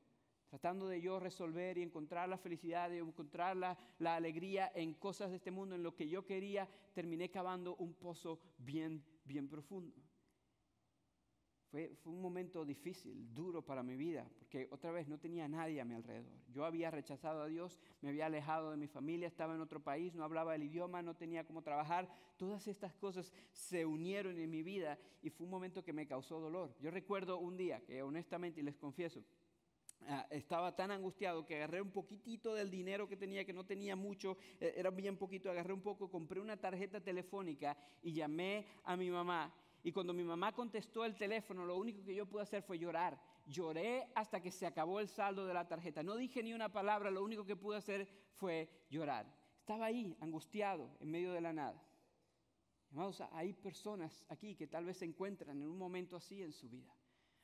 Tratando de yo resolver y encontrar la felicidad, y encontrar la alegría en cosas de este mundo, en lo que yo quería, terminé cavando un pozo bien, bien profundo. Fue un momento difícil, duro para mi vida, porque otra vez no tenía nadie a mi alrededor. Yo había rechazado a Dios, me había alejado de mi familia, estaba en otro país, no hablaba el idioma, no tenía cómo trabajar. Todas estas cosas se unieron en mi vida y fue un momento que me causó dolor. Yo recuerdo un día que honestamente, y les confieso, estaba tan angustiado que agarré un poquitito del dinero que tenía, que no tenía mucho, era bien poquito, agarré un poco, compré una tarjeta telefónica y llamé a mi mamá. Y cuando mi mamá contestó el teléfono, lo único que yo pude hacer fue llorar. Lloré hasta que se acabó el saldo de la tarjeta. No dije ni una palabra, lo único que pude hacer fue llorar. Estaba ahí, angustiado, en medio de la nada. Amados, hay personas aquí que tal vez se encuentran en un momento así en su vida.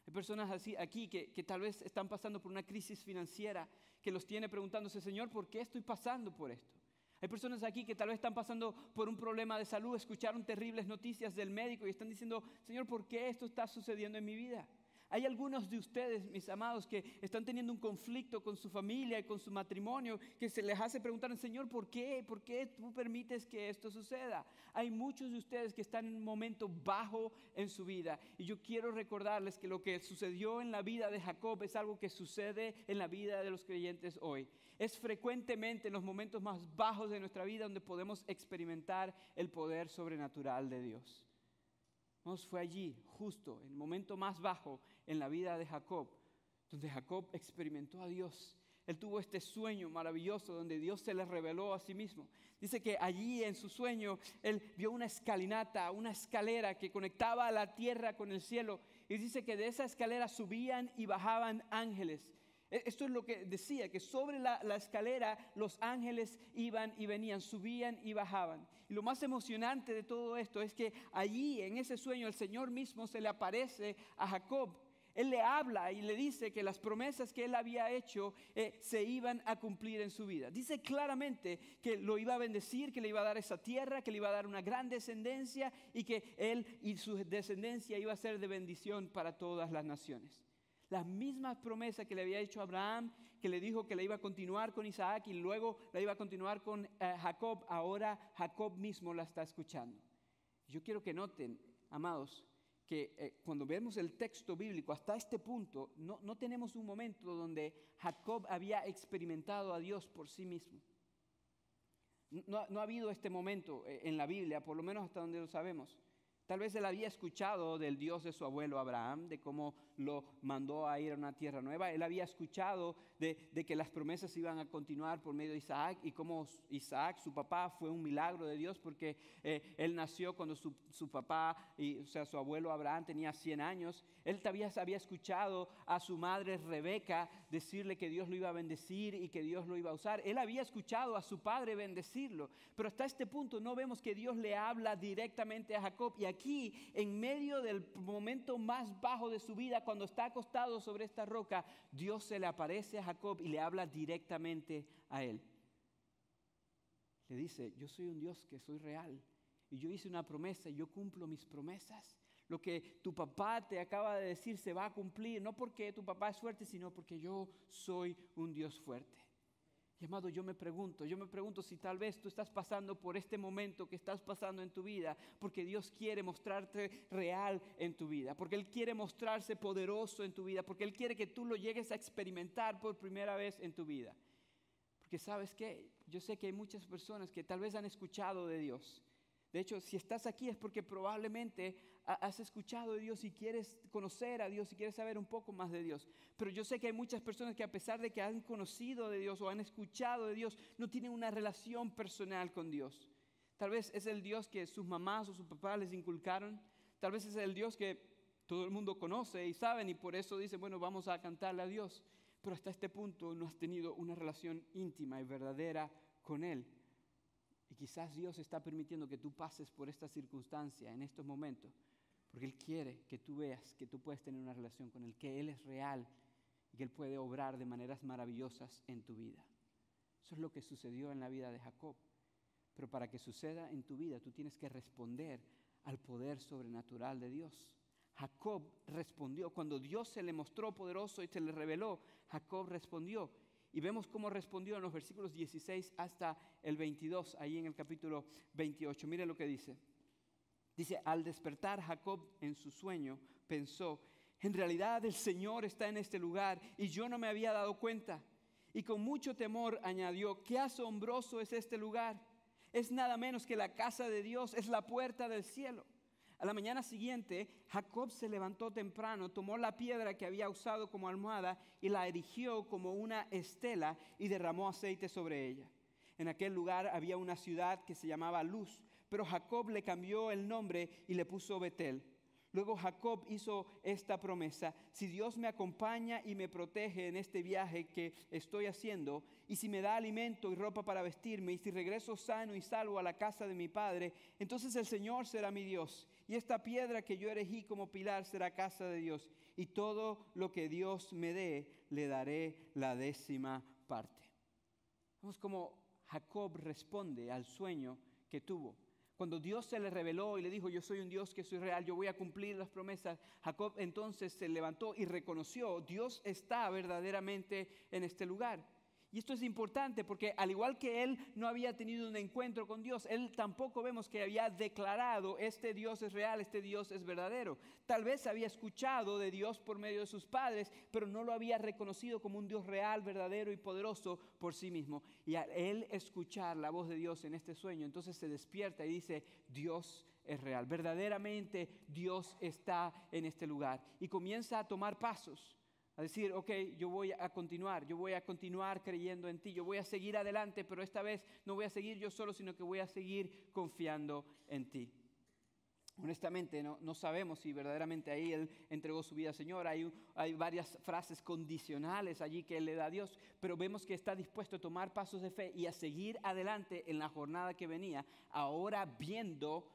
Hay personas así aquí que tal vez están pasando por una crisis financiera que los tiene preguntándose, Señor, ¿por qué estoy pasando por esto? Hay personas aquí que tal vez están pasando por un problema de salud, escucharon terribles noticias del médico y están diciendo, Señor, ¿por qué esto está sucediendo en mi vida? Hay algunos de ustedes, mis amados, que están teniendo un conflicto con su familia y con su matrimonio, que se les hace preguntar, Señor, ¿por qué? ¿Por qué tú permites que esto suceda? Hay muchos de ustedes que están en un momento bajo en su vida. Y yo quiero recordarles que lo que sucedió en la vida de Jacob es algo que sucede en la vida de los creyentes hoy. Es frecuentemente en los momentos más bajos de nuestra vida donde podemos experimentar el poder sobrenatural de Dios. Fue allí, justo, en el momento más bajo en la vida de Jacob, donde Jacob experimentó a Dios. Él tuvo este sueño maravilloso donde Dios se le reveló a sí mismo. Dice que allí en su sueño, él vio una escalinata, una escalera que conectaba a la tierra con el cielo. Y dice que de esa escalera subían y bajaban ángeles. Esto es lo que decía, que sobre la escalera los ángeles iban y venían, subían y bajaban. Y lo más emocionante de todo esto es que allí en ese sueño el Señor mismo se le aparece a Jacob. Él le habla y le dice que las promesas que él había hecho se iban a cumplir en su vida. Dice claramente que lo iba a bendecir, que le iba a dar esa tierra, que le iba a dar una gran descendencia y que él y su descendencia iba a ser de bendición para todas las naciones. Las mismas promesas que le había hecho a Abraham, que le dijo que le iba a continuar con Isaac y luego la iba a continuar con Jacob, ahora Jacob mismo la está escuchando. Yo quiero que noten, amados, que cuando vemos el texto bíblico hasta este punto, no tenemos un momento donde Jacob había experimentado a Dios por sí mismo. No ha habido este momento en la Biblia, por lo menos hasta donde lo sabemos. Tal vez él había escuchado del Dios de su abuelo Abraham, de cómo lo mandó a ir a una tierra nueva. Él había escuchado de que las promesas iban a continuar por medio de Isaac y cómo Isaac, su papá, fue un milagro de Dios porque él nació cuando su papá, o sea, su abuelo Abraham tenía 100 años. Él había escuchado a su madre Rebeca decirle que Dios lo iba a bendecir y que Dios lo iba a usar. Él había escuchado a su padre bendecirlo, pero hasta este punto no vemos que Dios le habla directamente a Jacob. Y aquí, en medio del momento más bajo de su vida, cuando está acostado sobre esta roca, Dios se le aparece a Jacob y le habla directamente a él. Le dice, yo soy un Dios que soy real y yo hice una promesa y yo cumplo mis promesas. Lo que tu papá te acaba de decir se va a cumplir, no porque tu papá es fuerte, sino porque yo soy un Dios fuerte. Y amado, yo me pregunto si tal vez tú estás pasando por este momento que estás pasando en tu vida, porque Dios quiere mostrarte real en tu vida, porque Él quiere mostrarse poderoso en tu vida, porque Él quiere que tú lo llegues a experimentar por primera vez en tu vida. Porque ¿sabes qué? Yo sé que hay muchas personas que tal vez han escuchado de Dios. De hecho, si estás aquí es porque probablemente has escuchado de Dios y quieres conocer a Dios y quieres saber un poco más de Dios. Pero yo sé que hay muchas personas que a pesar de que han conocido de Dios o han escuchado de Dios, no tienen una relación personal con Dios. Tal vez es el Dios que sus mamás o sus papás les inculcaron. Tal vez es el Dios que todo el mundo conoce y saben y por eso dicen, bueno, vamos a cantarle a Dios. Pero hasta este punto no has tenido una relación íntima y verdadera con Él. Y quizás Dios está permitiendo que tú pases por esta circunstancia en estos momentos, Porque Él quiere que tú veas que tú puedes tener una relación con Él, que Él es real y que Él puede obrar de maneras maravillosas en tu vida. Eso es lo que sucedió en la vida de Jacob. Pero para que suceda en tu vida, tú tienes que responder al poder sobrenatural de Dios. Jacob respondió. Cuando Dios se le mostró poderoso y se le reveló, Jacob respondió. Y vemos cómo respondió en los versículos 16 hasta el 22, ahí en el capítulo 28. Miren lo que dice. Dice, al despertar Jacob en su sueño, pensó, en realidad el Señor está en este lugar y yo no me había dado cuenta. Y con mucho temor añadió, qué asombroso es este lugar. Es nada menos que la casa de Dios, es la puerta del cielo. A la mañana siguiente, Jacob se levantó temprano, tomó la piedra que había usado como almohada y la erigió como una estela y derramó aceite sobre ella. En aquel lugar había una ciudad que se llamaba Luz, pero Jacob le cambió el nombre y le puso Betel. Luego Jacob hizo esta promesa, si Dios me acompaña y me protege en este viaje que estoy haciendo, y si me da alimento y ropa para vestirme, y si regreso sano y salvo a la casa de mi padre, entonces el Señor será mi Dios, y esta piedra que yo erigí como pilar será casa de Dios, y todo lo que Dios me dé, le daré la 10ª parte. Vemos cómo Jacob responde al sueño que tuvo. Cuando Dios se le reveló y le dijo, yo soy un Dios que soy real, yo voy a cumplir las promesas, Jacob entonces se levantó y reconoció, Dios está verdaderamente en este lugar. Y esto es importante porque al igual que él no había tenido un encuentro con Dios, él tampoco vemos que había declarado, este Dios es real, este Dios es verdadero. Tal vez había escuchado de Dios por medio de sus padres, pero no lo había reconocido como un Dios real, verdadero y poderoso por sí mismo. Y al él escuchar la voz de Dios en este sueño, entonces se despierta y dice, Dios es real, verdaderamente Dios está en este lugar. Y comienza a tomar pasos. A decir, ok, yo voy a continuar creyendo en ti, yo voy a seguir adelante, pero esta vez no voy a seguir yo solo, sino que voy a seguir confiando en ti. Honestamente, no sabemos si verdaderamente ahí él entregó su vida al Señor. Hay varias frases condicionales allí que él le da a Dios, pero vemos que está dispuesto a tomar pasos de fe y a seguir adelante en la jornada que venía, ahora viendo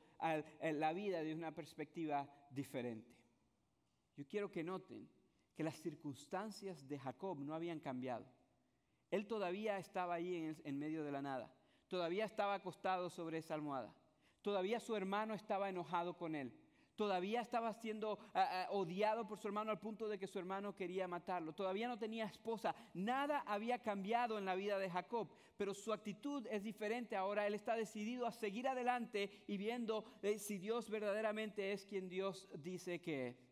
la vida de una perspectiva diferente. Yo quiero que noten que las circunstancias de Jacob no habían cambiado. Él todavía estaba ahí en medio de la nada. Todavía estaba acostado sobre esa almohada. Todavía su hermano estaba enojado con él. Todavía estaba siendo odiado por su hermano al punto de que su hermano quería matarlo. Todavía no tenía esposa. Nada había cambiado en la vida de Jacob, pero su actitud es diferente ahora. Él está decidido a seguir adelante y viendo si Dios verdaderamente es quien Dios dice que es.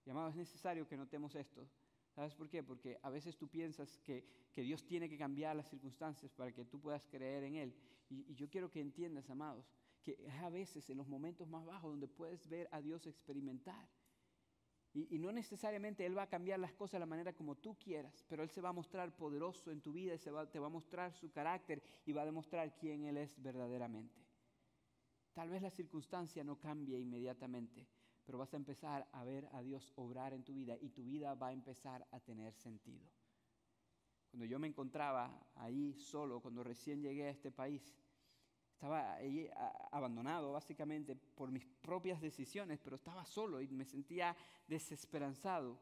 Y amado, es necesario que notemos esto. ¿Sabes por qué? Porque a veces tú piensas que Dios tiene que cambiar las circunstancias para que tú puedas creer en Él. Y yo quiero que entiendas, amados, que es a veces en los momentos más bajos donde puedes ver a Dios experimentar. Y no necesariamente Él va a cambiar las cosas de la manera como tú quieras, pero Él se va a mostrar poderoso en tu vida y te va a mostrar su carácter y va a demostrar quién Él es verdaderamente. Tal vez la circunstancia no cambie inmediatamente, pero vas a empezar a ver a Dios obrar en tu vida y tu vida va a empezar a tener sentido. Cuando yo me encontraba ahí solo, cuando recién llegué a este país, estaba ahí abandonado básicamente por mis propias decisiones, pero estaba solo y me sentía desesperanzado.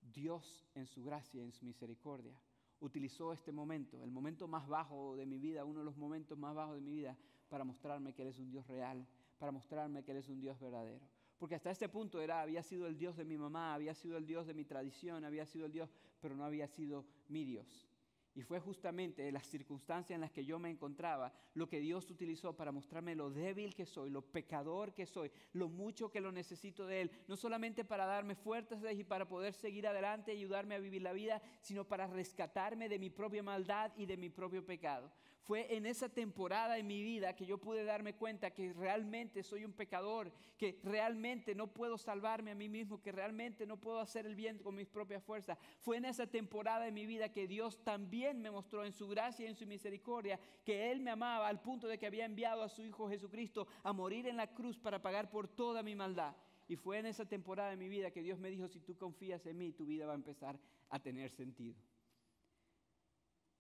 Dios en su gracia y en su misericordia utilizó este momento, el momento más bajo de mi vida, uno de los momentos más bajos de mi vida, para mostrarme que Él es un Dios real, para mostrarme que Él es un Dios verdadero. Porque hasta este punto había sido el Dios de mi mamá, había sido el Dios de mi tradición, había sido el Dios, pero no había sido mi Dios. Y fue justamente las circunstancias en las que yo me encontraba lo que Dios utilizó para mostrarme lo débil que soy, lo pecador que soy, lo mucho que lo necesito de Él. No solamente para darme fuerzas y para poder seguir adelante y ayudarme a vivir la vida, sino para rescatarme de mi propia maldad y de mi propio pecado. Fue en esa temporada en mi vida que yo pude darme cuenta que realmente soy un pecador, que realmente no puedo salvarme a mí mismo, que realmente no puedo hacer el bien con mis propias fuerzas. Fue en esa temporada en mi vida que Dios también me mostró en su gracia y en su misericordia que Él me amaba al punto de que había enviado a su Hijo Jesucristo a morir en la cruz para pagar por toda mi maldad. Y fue en esa temporada de mi vida que Dios me dijo, si tú confías en mí, tu vida va a empezar a tener sentido.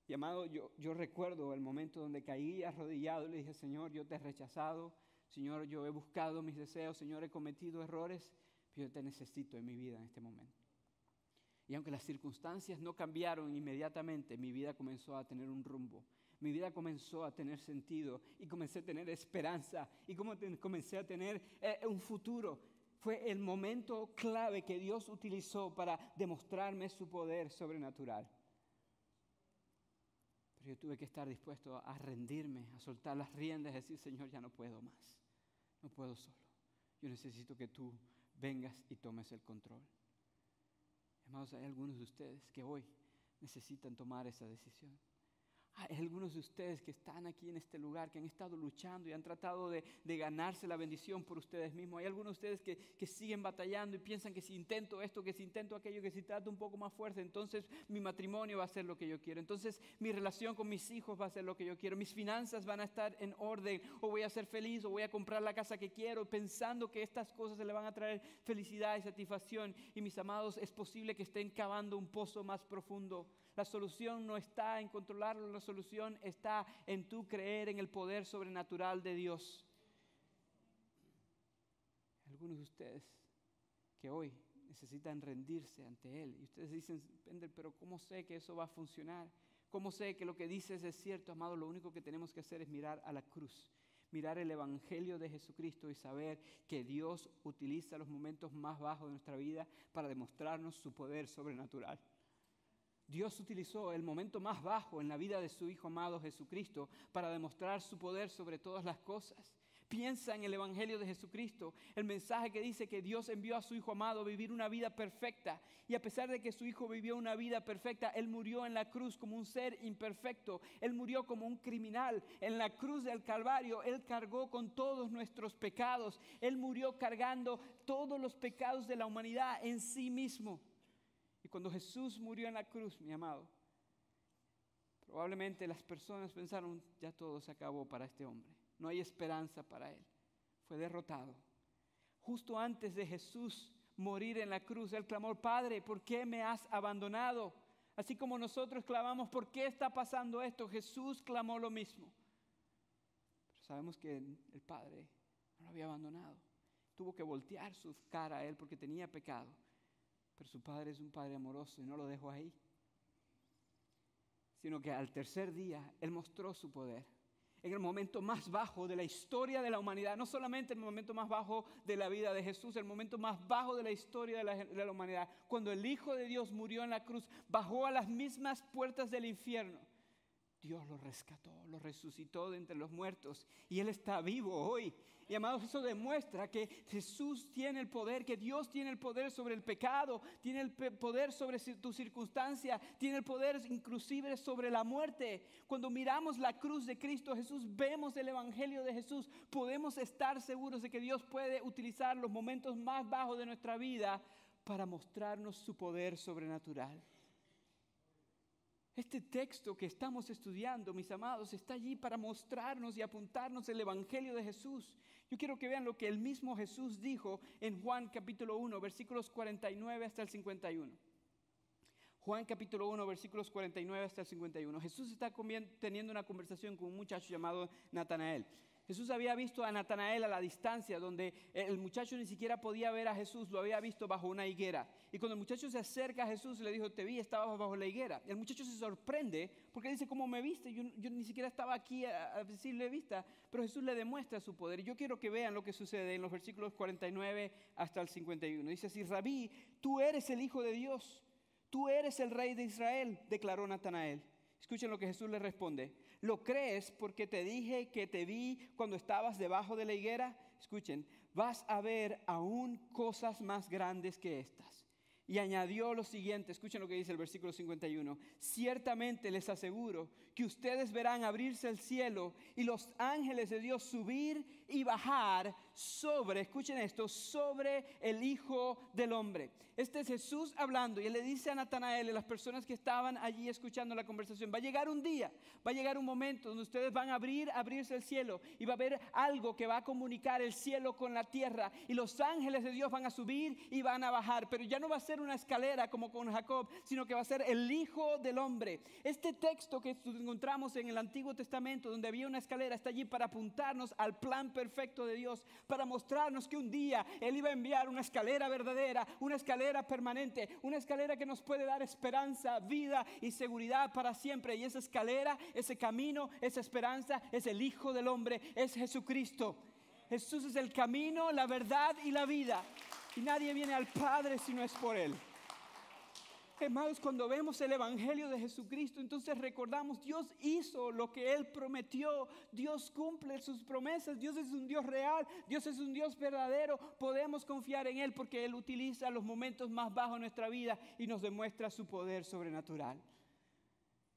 Y amado, yo recuerdo el momento donde caí arrodillado y le dije, Señor, yo te he rechazado, Señor, yo he buscado mis deseos, Señor, he cometido errores, pero yo te necesito en mi vida en este momento. Y aunque las circunstancias no cambiaron inmediatamente, mi vida comenzó a tener un rumbo. Mi vida comenzó a tener sentido y comencé a tener esperanza y comencé a tener un futuro. Fue el momento clave que Dios utilizó para demostrarme su poder sobrenatural. Pero yo tuve que estar dispuesto a rendirme, a soltar las riendas y decir, Señor, ya no puedo más. No puedo solo. Yo necesito que tú vengas y tomes el control. Amados, hay algunos de ustedes que hoy necesitan tomar esa decisión. Hay algunos de ustedes que están aquí en este lugar, que han estado luchando y han tratado de ganarse la bendición por ustedes mismos. Hay algunos de ustedes que siguen batallando y piensan que si intento esto, que si intento aquello, que si trato un poco más fuerte, entonces mi matrimonio va a ser lo que yo quiero. Entonces mi relación con mis hijos va a ser lo que yo quiero. Mis finanzas van a estar en orden, o voy a ser feliz, o voy a comprar la casa que quiero, pensando que estas cosas se le van a traer felicidad y satisfacción. Y mis amados, es posible que estén cavando un pozo más profundo. La solución no está en controlarlo, la solución está en tú creer en el poder sobrenatural de Dios. Algunos de ustedes que hoy necesitan rendirse ante Él y ustedes dicen, Pender, pero ¿cómo sé que eso va a funcionar? ¿Cómo sé que lo que dices es cierto, amado? Lo único que tenemos que hacer es mirar a la cruz, mirar el Evangelio de Jesucristo y saber que Dios utiliza los momentos más bajos de nuestra vida para demostrarnos su poder sobrenatural. Dios utilizó el momento más bajo en la vida de su Hijo amado Jesucristo para demostrar su poder sobre todas las cosas. Piensa en el Evangelio de Jesucristo, el mensaje que dice que Dios envió a su Hijo amado a vivir una vida perfecta. Y a pesar de que su Hijo vivió una vida perfecta, Él murió en la cruz como un ser imperfecto. Él murió como un criminal. En la cruz del Calvario, Él cargó con todos nuestros pecados. Él murió cargando todos los pecados de la humanidad en sí mismo. Y cuando Jesús murió en la cruz, mi amado, probablemente las personas pensaron, ya todo se acabó para este hombre. No hay esperanza para él. Fue derrotado. Justo antes de Jesús morir en la cruz, Él clamó, Padre, ¿por qué me has abandonado? Así como nosotros clamamos, ¿por qué está pasando esto? Jesús clamó lo mismo. Pero sabemos que el Padre no lo había abandonado. Tuvo que voltear su cara a Él porque tenía pecado. Pero su Padre es un Padre amoroso y no lo dejó ahí. Sino que al tercer día Él mostró su poder. En el momento más bajo de la historia de la humanidad, no solamente el momento más bajo de la vida de Jesús, el momento más bajo de la historia de la humanidad, cuando el Hijo de Dios murió en la cruz, bajó a las mismas puertas del infierno. Dios lo rescató, lo resucitó de entre los muertos y Él está vivo hoy. Y amados, eso demuestra que Jesús tiene el poder, que Dios tiene el poder sobre el pecado, tiene el poder sobre tu circunstancia, tiene el poder inclusive sobre la muerte. Cuando miramos la cruz de Cristo Jesús, vemos el Evangelio de Jesús, podemos estar seguros de que Dios puede utilizar los momentos más bajos de nuestra vida para mostrarnos su poder sobrenatural. Este texto que estamos estudiando, mis amados, está allí para mostrarnos y apuntarnos el Evangelio de Jesús. Yo quiero que vean lo que el mismo Jesús dijo en Juan capítulo 1, versículos 49 hasta el 51. Juan capítulo 1, versículos 49 hasta el 51. Jesús está teniendo una conversación con un muchacho llamado Natanael. Jesús había visto a Natanael a la distancia, donde el muchacho ni siquiera podía ver a Jesús, lo había visto bajo una higuera. Y cuando el muchacho se acerca a Jesús, le dijo, te vi, estabas bajo la higuera. El muchacho se sorprende porque dice, ¿cómo me viste? Yo ni siquiera estaba aquí a decirle vista, pero Jesús le demuestra su poder. Y yo quiero que vean lo que sucede en los versículos 49 hasta el 51. Dice así, Rabí, tú eres el Hijo de Dios, tú eres el Rey de Israel, declaró Natanael. Escuchen lo que Jesús le responde. ¿Lo crees porque te dije que te vi cuando estabas debajo de la higuera? Escuchen, vas a ver aún cosas más grandes que estas. Y añadió lo siguiente, escuchen lo que dice el versículo 51. Ciertamente les aseguro que ustedes verán abrirse el cielo y los ángeles de Dios subir y bajar sobre, escuchen esto, sobre el Hijo del Hombre. Este es Jesús hablando y él le dice a Natanael y a las personas que estaban allí escuchando la conversación, va a llegar un día, va a llegar un momento donde ustedes van a abrirse el cielo y va a haber algo que va a comunicar el cielo con la tierra y los ángeles de Dios van a subir y van a bajar, pero ya no va a ser una escalera como con Jacob, sino que va a ser el Hijo del Hombre. Este texto que encontramos en el Antiguo Testamento, donde había una escalera, está allí para apuntarnos al plan perfecto de Dios, para mostrarnos que un día Él iba a enviar una escalera verdadera, una escalera permanente, una escalera que nos puede dar esperanza, vida y seguridad para siempre. Y esa escalera, ese camino, esa esperanza es el Hijo del Hombre, es Jesucristo. Jesús es el camino, la verdad y la vida. Y nadie viene al Padre si no es por Él. Hermanos, cuando vemos el Evangelio de Jesucristo, entonces recordamos, Dios hizo lo que Él prometió. Dios cumple sus promesas. Dios es un Dios real. Dios es un Dios verdadero. Podemos confiar en Él porque Él utiliza los momentos más bajos de nuestra vida y nos demuestra su poder sobrenatural.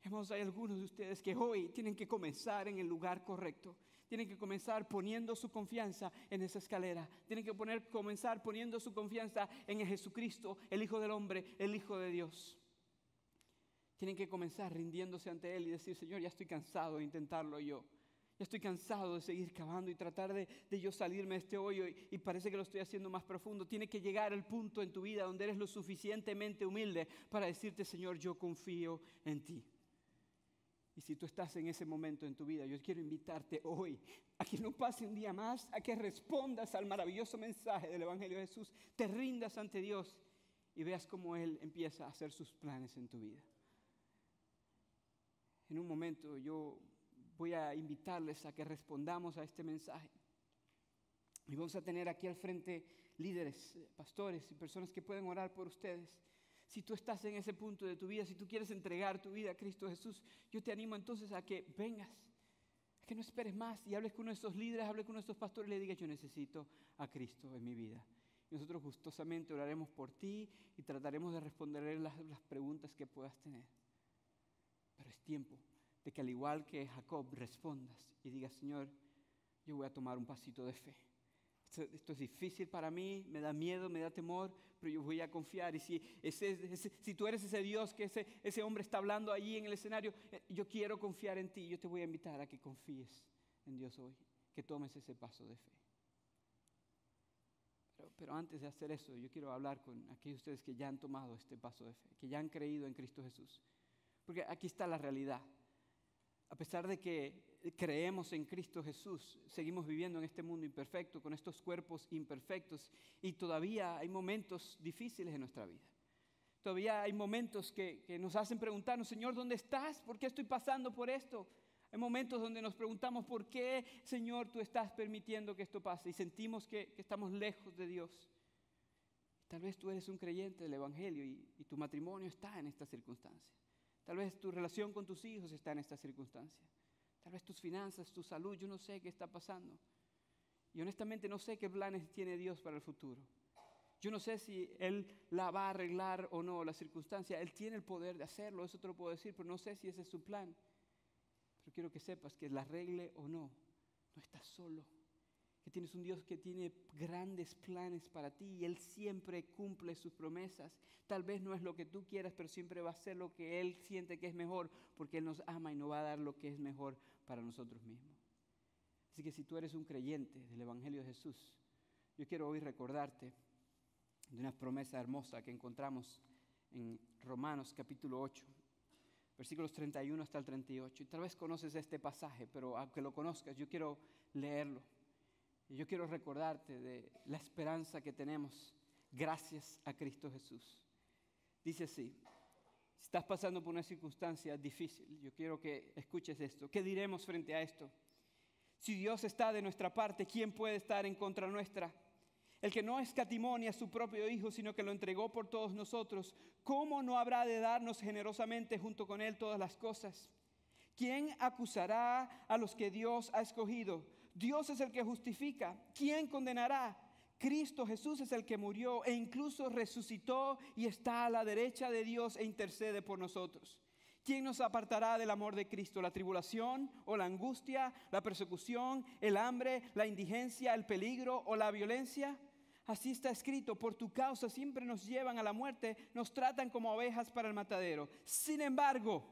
Hermanos, hay algunos de ustedes que hoy tienen que comenzar en el lugar correcto. Tienen que comenzar poniendo su confianza en esa escalera. Tienen que comenzar poniendo su confianza en Jesucristo, el Hijo del Hombre, el Hijo de Dios. Tienen que comenzar rindiéndose ante Él y decir, Señor, ya estoy cansado de intentarlo yo. Ya estoy cansado de seguir cavando y tratar de yo salirme de este hoyo y parece que lo estoy haciendo más profundo. Tiene que llegar el punto en tu vida donde eres lo suficientemente humilde para decirte, Señor, yo confío en ti. Y si tú estás en ese momento en tu vida, yo quiero invitarte hoy a que no pase un día más, a que respondas al maravilloso mensaje del Evangelio de Jesús, te rindas ante Dios y veas cómo Él empieza a hacer sus planes en tu vida. En un momento yo voy a invitarles a que respondamos a este mensaje. Y vamos a tener aquí al frente líderes, pastores y personas que pueden orar por ustedes. Si tú estás en ese punto de tu vida, si tú quieres entregar tu vida a Cristo Jesús, yo te animo entonces a que vengas, a que no esperes más y hables con uno de estos líderes, hables con uno de estos pastores y le digas, yo necesito a Cristo en mi vida. Y nosotros gustosamente oraremos por ti y trataremos de responder las preguntas que puedas tener. Pero es tiempo de que al igual que Jacob respondas y digas, Señor, yo voy a tomar un pasito de fe. Esto es difícil para mí, me da miedo, me da temor, pero yo voy a confiar. Y si tú eres ese Dios que ese hombre está hablando allí en el escenario, yo quiero confiar en ti. Yo te voy a invitar a que confíes en Dios hoy, que tomes ese paso de fe. Pero antes de hacer eso, yo quiero hablar con aquellos de ustedes que ya han tomado este paso de fe, que ya han creído en Cristo Jesús. Porque aquí está la realidad. A pesar de que creemos en Cristo Jesús, seguimos viviendo en este mundo imperfecto, con estos cuerpos imperfectos, y todavía hay momentos difíciles en nuestra vida. Todavía hay momentos que nos hacen preguntarnos, Señor, ¿dónde estás? ¿Por qué estoy pasando por esto? Hay momentos donde nos preguntamos, ¿por qué, Señor, tú estás permitiendo que esto pase? Y sentimos que estamos lejos de Dios. Tal vez tú eres un creyente del Evangelio y tu matrimonio está en esta circunstancia. Tal vez tu relación con tus hijos está en esta circunstancia. Tal vez tus finanzas, tu salud, yo no sé qué está pasando. Y honestamente no sé qué planes tiene Dios para el futuro. Yo no sé si Él la va a arreglar o no la circunstancia. Él tiene el poder de hacerlo, eso te lo puedo decir, pero no sé si ese es su plan. Pero quiero que sepas que la arregle o no estás solo. Que tienes un Dios que tiene grandes planes para ti y Él siempre cumple sus promesas. Tal vez no es lo que tú quieras, pero siempre va a ser lo que Él siente que es mejor, porque Él nos ama y nos va a dar lo que es mejor para nosotros mismos. Así que si tú eres un creyente del Evangelio de Jesús, yo quiero hoy recordarte de una promesa hermosa que encontramos en Romanos capítulo 8, versículos 31 hasta el 38. Y tal vez conoces este pasaje, pero aunque lo conozcas, yo quiero leerlo. Y yo quiero recordarte de la esperanza que tenemos gracias a Cristo Jesús. Dice así, si estás pasando por una circunstancia difícil, yo quiero que escuches esto. ¿Qué diremos frente a esto? Si Dios está de nuestra parte, ¿quién puede estar en contra nuestra? El que no escatimó ni a su propio Hijo, sino que lo entregó por todos nosotros, ¿cómo no habrá de darnos generosamente junto con Él todas las cosas? ¿Quién acusará a los que Dios ha escogido? Dios es el que justifica. ¿Quién condenará? Cristo Jesús es el que murió e incluso resucitó y está a la derecha de Dios e intercede por nosotros. ¿Quién nos apartará del amor de Cristo? ¿La tribulación o la angustia, la persecución, el hambre, la indigencia, el peligro o la violencia? Así está escrito: por tu causa siempre nos llevan a la muerte, nos tratan como ovejas para el matadero. Sin embargo,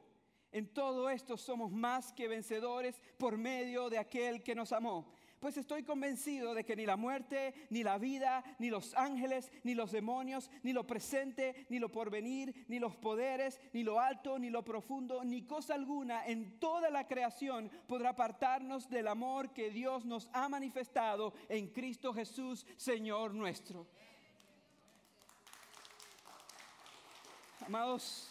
en todo esto somos más que vencedores por medio de aquel que nos amó. Pues estoy convencido de que ni la muerte, ni la vida, ni los ángeles, ni los demonios, ni lo presente, ni lo porvenir, ni los poderes, ni lo alto, ni lo profundo, ni cosa alguna en toda la creación podrá apartarnos del amor que Dios nos ha manifestado en Cristo Jesús, Señor nuestro. Amados,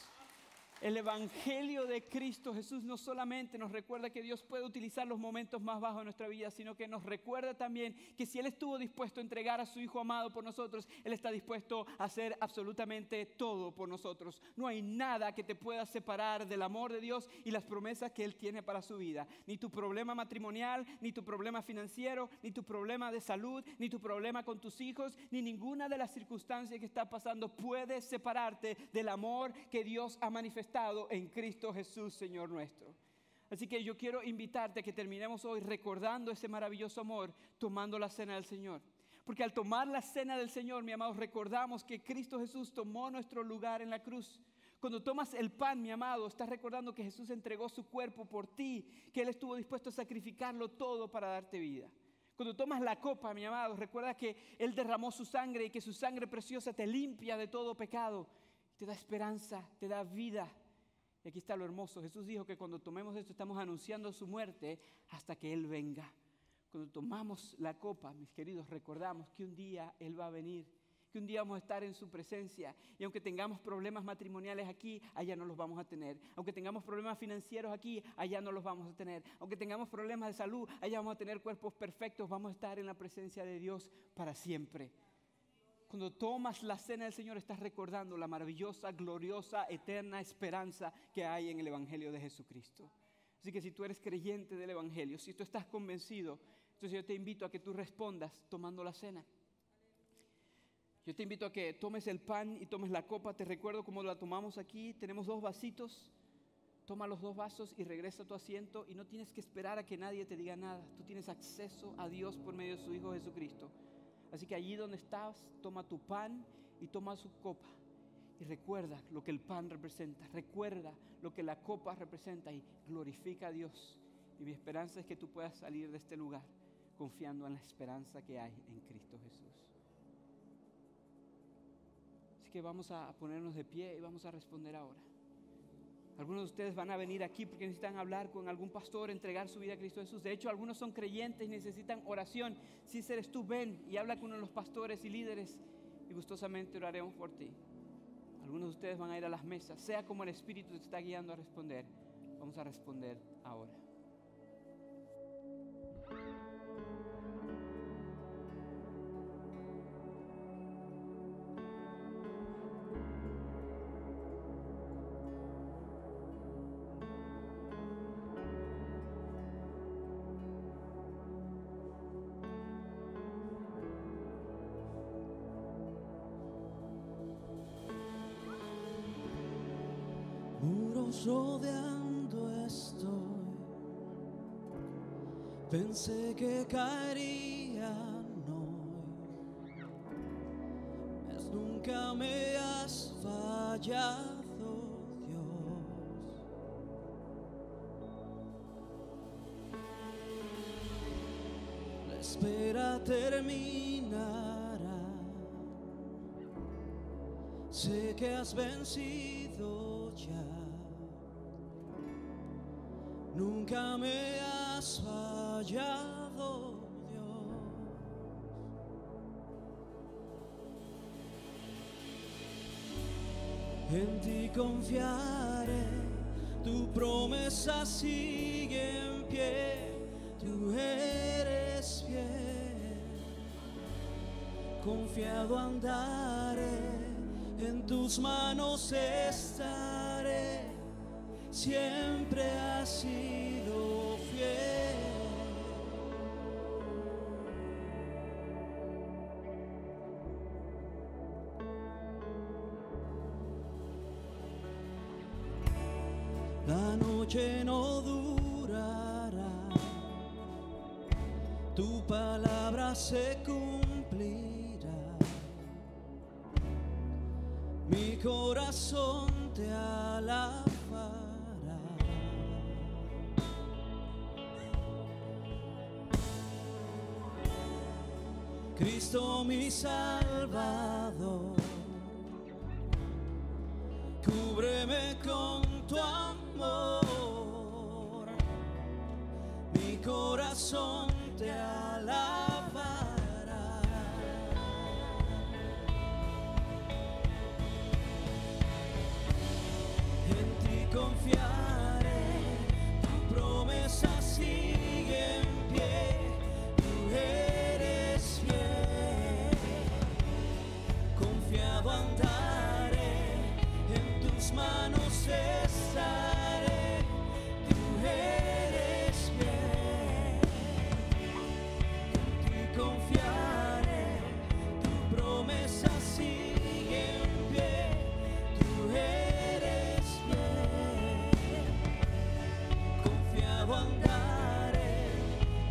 el Evangelio de Cristo Jesús no solamente nos recuerda que Dios puede utilizar los momentos más bajos de nuestra vida, sino que nos recuerda también que si Él estuvo dispuesto a entregar a su Hijo amado por nosotros, Él está dispuesto a hacer absolutamente todo por nosotros. No hay nada que te pueda separar del amor de Dios y las promesas que Él tiene para su vida. Ni tu problema matrimonial, ni tu problema financiero, ni tu problema de salud, ni tu problema con tus hijos, ni ninguna de las circunstancias que está pasando puede separarte del amor que Dios ha manifestado en Cristo Jesús, Señor nuestro. Así que yo quiero invitarte a que terminemos hoy recordando ese maravilloso amor, tomando la cena del Señor. Porque al tomar la cena del Señor, mi amado, recordamos que Cristo Jesús tomó nuestro lugar en la cruz. Cuando tomas el pan, mi amado, estás recordando que Jesús entregó su cuerpo por ti, que Él estuvo dispuesto a sacrificarlo todo para darte vida. Cuando tomas la copa, mi amado, recuerda que Él derramó su sangre y que su sangre preciosa te limpia de todo pecado. Te da esperanza, te da vida. Y aquí está lo hermoso. Jesús dijo que cuando tomemos esto estamos anunciando su muerte hasta que Él venga. Cuando tomamos la copa, mis queridos, recordamos que un día Él va a venir, que un día vamos a estar en su presencia. Y aunque tengamos problemas matrimoniales aquí, allá no los vamos a tener. Aunque tengamos problemas financieros aquí, allá no los vamos a tener. Aunque tengamos problemas de salud, allá vamos a tener cuerpos perfectos. Vamos a estar en la presencia de Dios para siempre. Cuando tomas la cena del Señor, estás recordando la maravillosa, gloriosa, eterna esperanza que hay en el Evangelio de Jesucristo. Así que si tú eres creyente del Evangelio, si tú estás convencido, entonces yo te invito a que tú respondas tomando la cena. Yo te invito a que tomes el pan y tomes la copa. Te recuerdo cómo la tomamos aquí. Tenemos 2 vasitos. Toma los 2 vasos y regresa a tu asiento. Y no tienes que esperar a que nadie te diga nada. Tú tienes acceso a Dios por medio de su Hijo Jesucristo. Así que allí donde estás, toma tu pan y toma su copa. Y recuerda lo que el pan representa. Recuerda lo que la copa representa y glorifica a Dios. Y mi esperanza es que tú puedas salir de este lugar confiando en la esperanza que hay en Cristo Jesús. Así que vamos a ponernos de pie y vamos a responder ahora. Algunos de ustedes van a venir aquí porque necesitan hablar con algún pastor, entregar su vida a Cristo Jesús. De hecho, algunos son creyentes y necesitan oración. Si ese eres tú, ven y habla con uno de los pastores y líderes y gustosamente oraremos por ti. Algunos de ustedes van a ir a las mesas. Sea como el Espíritu te está guiando a responder, vamos a responder ahora. Muros rodeando estoy, pensé que caerían hoy, mas nunca me has fallado, Dios. La espera terminará, sé que has vencido ya. Nunca me has fallado, Dios. En ti confiaré, tu promesa sigue en pie, tú eres fiel. Confiado andaré, en tus manos estaré. Siempre has sido fiel. noche no durará, tu palabra se cumplirá. Mi corazón te alabará. Cristo mi Salvador, cúbreme con tu amor, mi corazón te alabará. En ti confiaré, tu promesa sigue en pie, tú eres fiel, confiado andaré, en tus manos estaré, tú eres fiel, en ti confiaré, tu promesa sigue en pie, tú eres fiel, confiado andaré,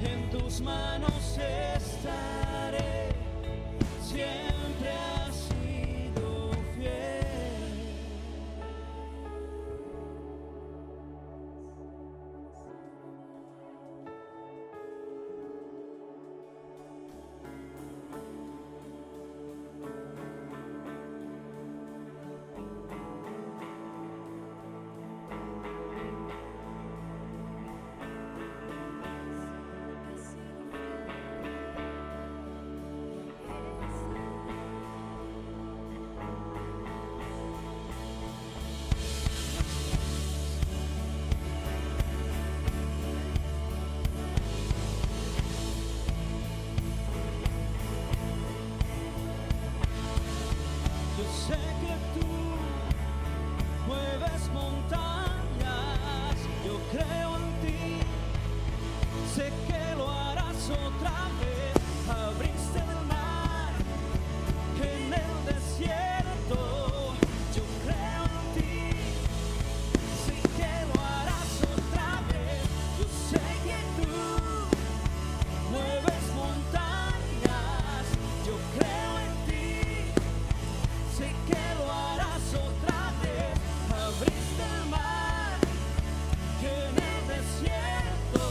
en tus manos estaré, siempre has sido fiel. Yo sé que tú mueves montañas, yo creo en ti, sé que lo harás otra vez. Abriste el mar en el desierto, yo creo en ti, sé que lo harás otra vez. Yo sé que tú mueves montañas, yo creo en ti, sé que lo harás otra vez. Abriste el mar en el desierto,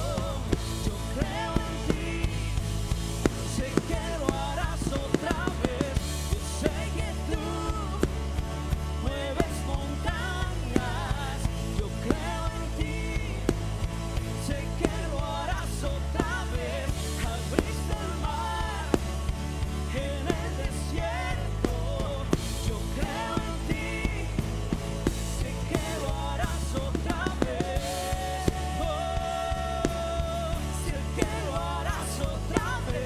yo creo en ti, sé que lo harás otra vez. Yo sé que tú mueves montañas, yo creo en ti, sé que lo harás otra vez. Abriste el mar en el desierto, yo creo en ti, sé que lo harás otra vez. Oh, sé que lo harás otra vez.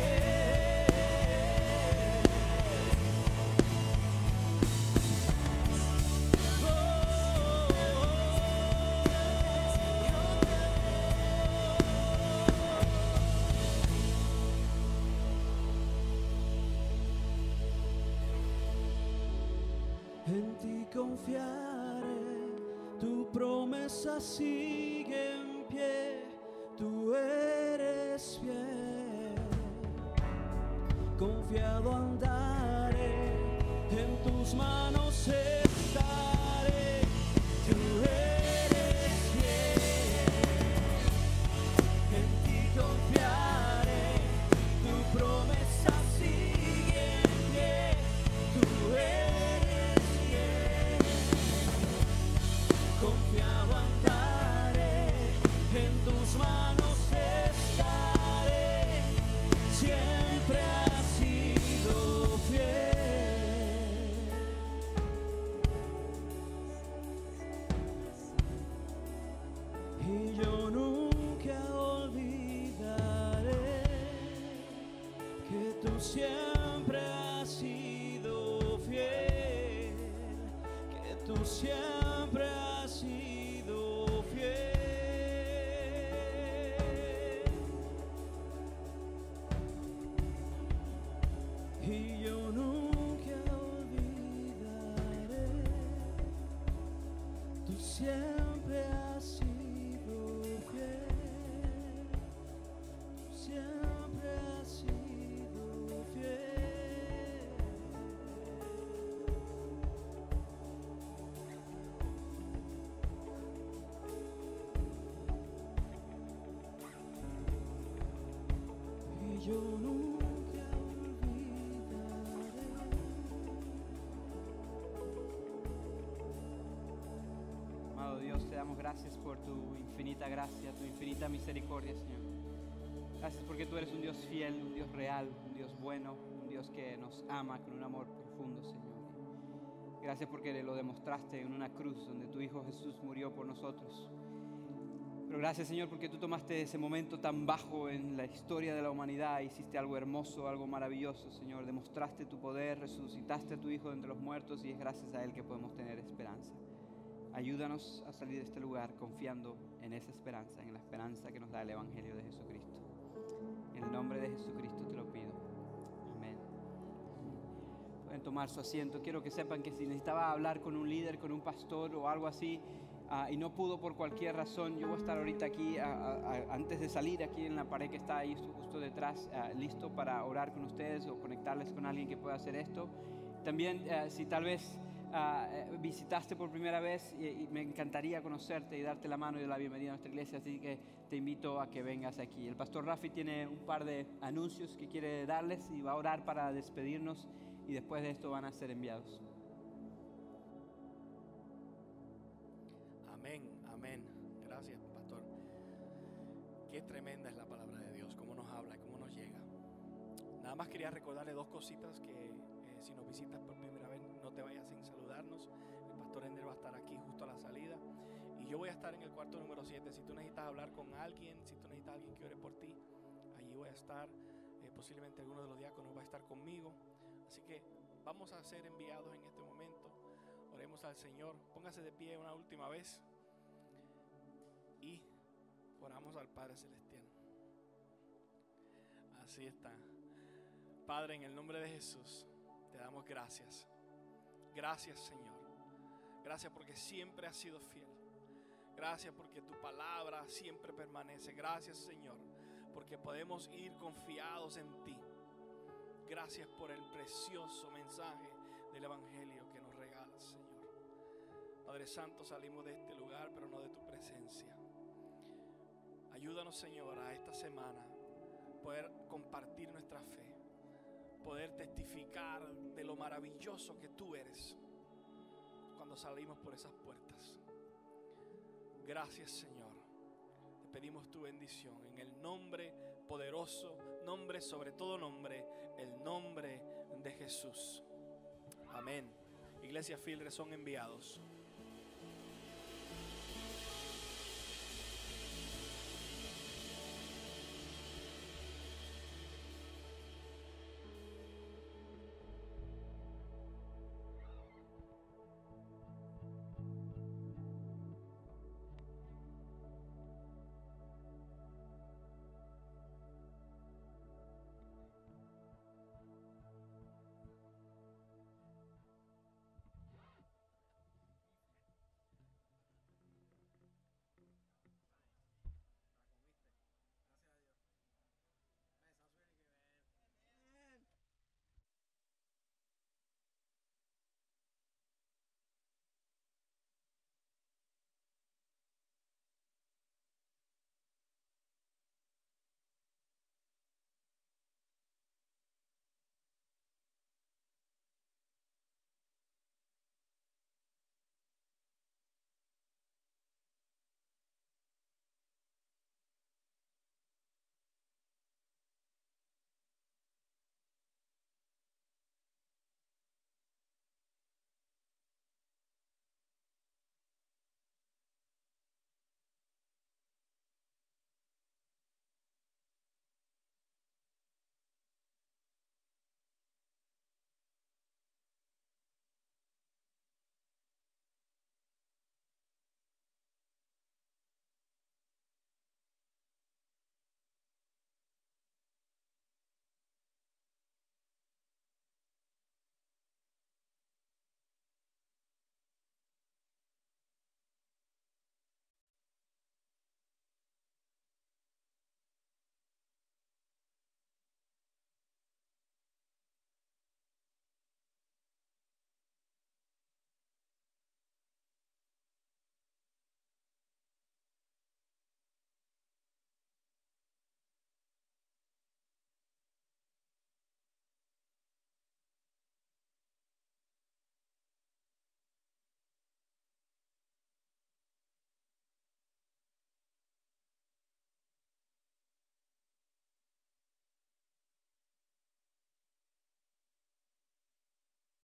En ti confiaré, tu promesa sigue en pie, tú eres fiel, confiado andaré, en tus manos estaré, tú eres fiel, en ti confiaré, tu promesa sigue en pie, tú eres fiel, confiado andaré, en tus manos estaré, siempre has sido fiel. Y yo nunca olvidaré que tú siempre has sido fiel, que tú siempre has sido fiel. Y yo nunca olvidaré, tú siempre has sido yo nunca olvidaré. Amado Dios, te damos gracias por tu infinita gracia, tu infinita misericordia, Señor. Gracias porque tú eres un Dios fiel, un Dios real, un Dios bueno, un Dios que nos ama con un amor profundo, Señor. Gracias porque lo demostraste en una cruz donde tu Hijo Jesús murió por nosotros. Pero gracias, Señor, porque tú tomaste ese momento tan bajo en la historia de la humanidad, hiciste algo hermoso, algo maravilloso, Señor. Demostraste tu poder, resucitaste a tu Hijo de entre los muertos y es gracias a Él que podemos tener esperanza. Ayúdanos a salir de este lugar confiando en esa esperanza, en la esperanza que nos da el Evangelio de Jesucristo. En el nombre de Jesucristo te lo pido. Amén. Pueden tomar su asiento. Quiero que sepan que si necesitaba hablar con un líder, con un pastor o algo así, y no pudo por cualquier razón, yo voy a estar ahorita aquí, antes de salir, aquí en la pared que está ahí justo detrás, listo para orar con ustedes o conectarles con alguien que pueda hacer esto. También, si tal vez visitaste por primera vez, y me encantaría conocerte y darte la mano y dar la bienvenida a nuestra iglesia, así que te invito a que vengas aquí. El pastor Rafi tiene un par de anuncios que quiere darles y va a orar para despedirnos y después de esto van a ser enviados. Amén, amén. Gracias, pastor. Qué tremenda es la palabra de Dios, cómo nos habla, cómo nos llega. Nada más quería recordarle dos cositas que si nos visitas por primera vez no te vayas sin saludarnos. El pastor Ender va a estar aquí justo a la salida y yo voy a estar en el cuarto número 7. Si tú necesitas hablar con alguien, si tú necesitas alguien que ore por ti, allí voy a estar. Posiblemente alguno de los diáconos va a estar conmigo. Así que vamos a ser enviados en este momento. Oremos al Señor. Póngase de pie una última vez y oramos al Padre Celestial. Así está. Padre, en el nombre de Jesús te damos gracias. Gracias, Señor. Gracias porque siempre has sido fiel. Gracias porque tu palabra siempre permanece. Gracias, Señor, porque podemos ir confiados en ti. Gracias por el precioso mensaje del Evangelio que nos regalas, Señor. Padre Santo, salimos de este lugar, pero no de tu presencia. Ayúdanos, Señor, a esta semana poder compartir nuestra fe, poder testificar de lo maravilloso que tú eres cuando salimos por esas puertas. Gracias, Señor. Te pedimos tu bendición en el nombre poderoso, nombre sobre todo nombre, el nombre de Jesús. Amén. Iglesia Fieldre son enviados.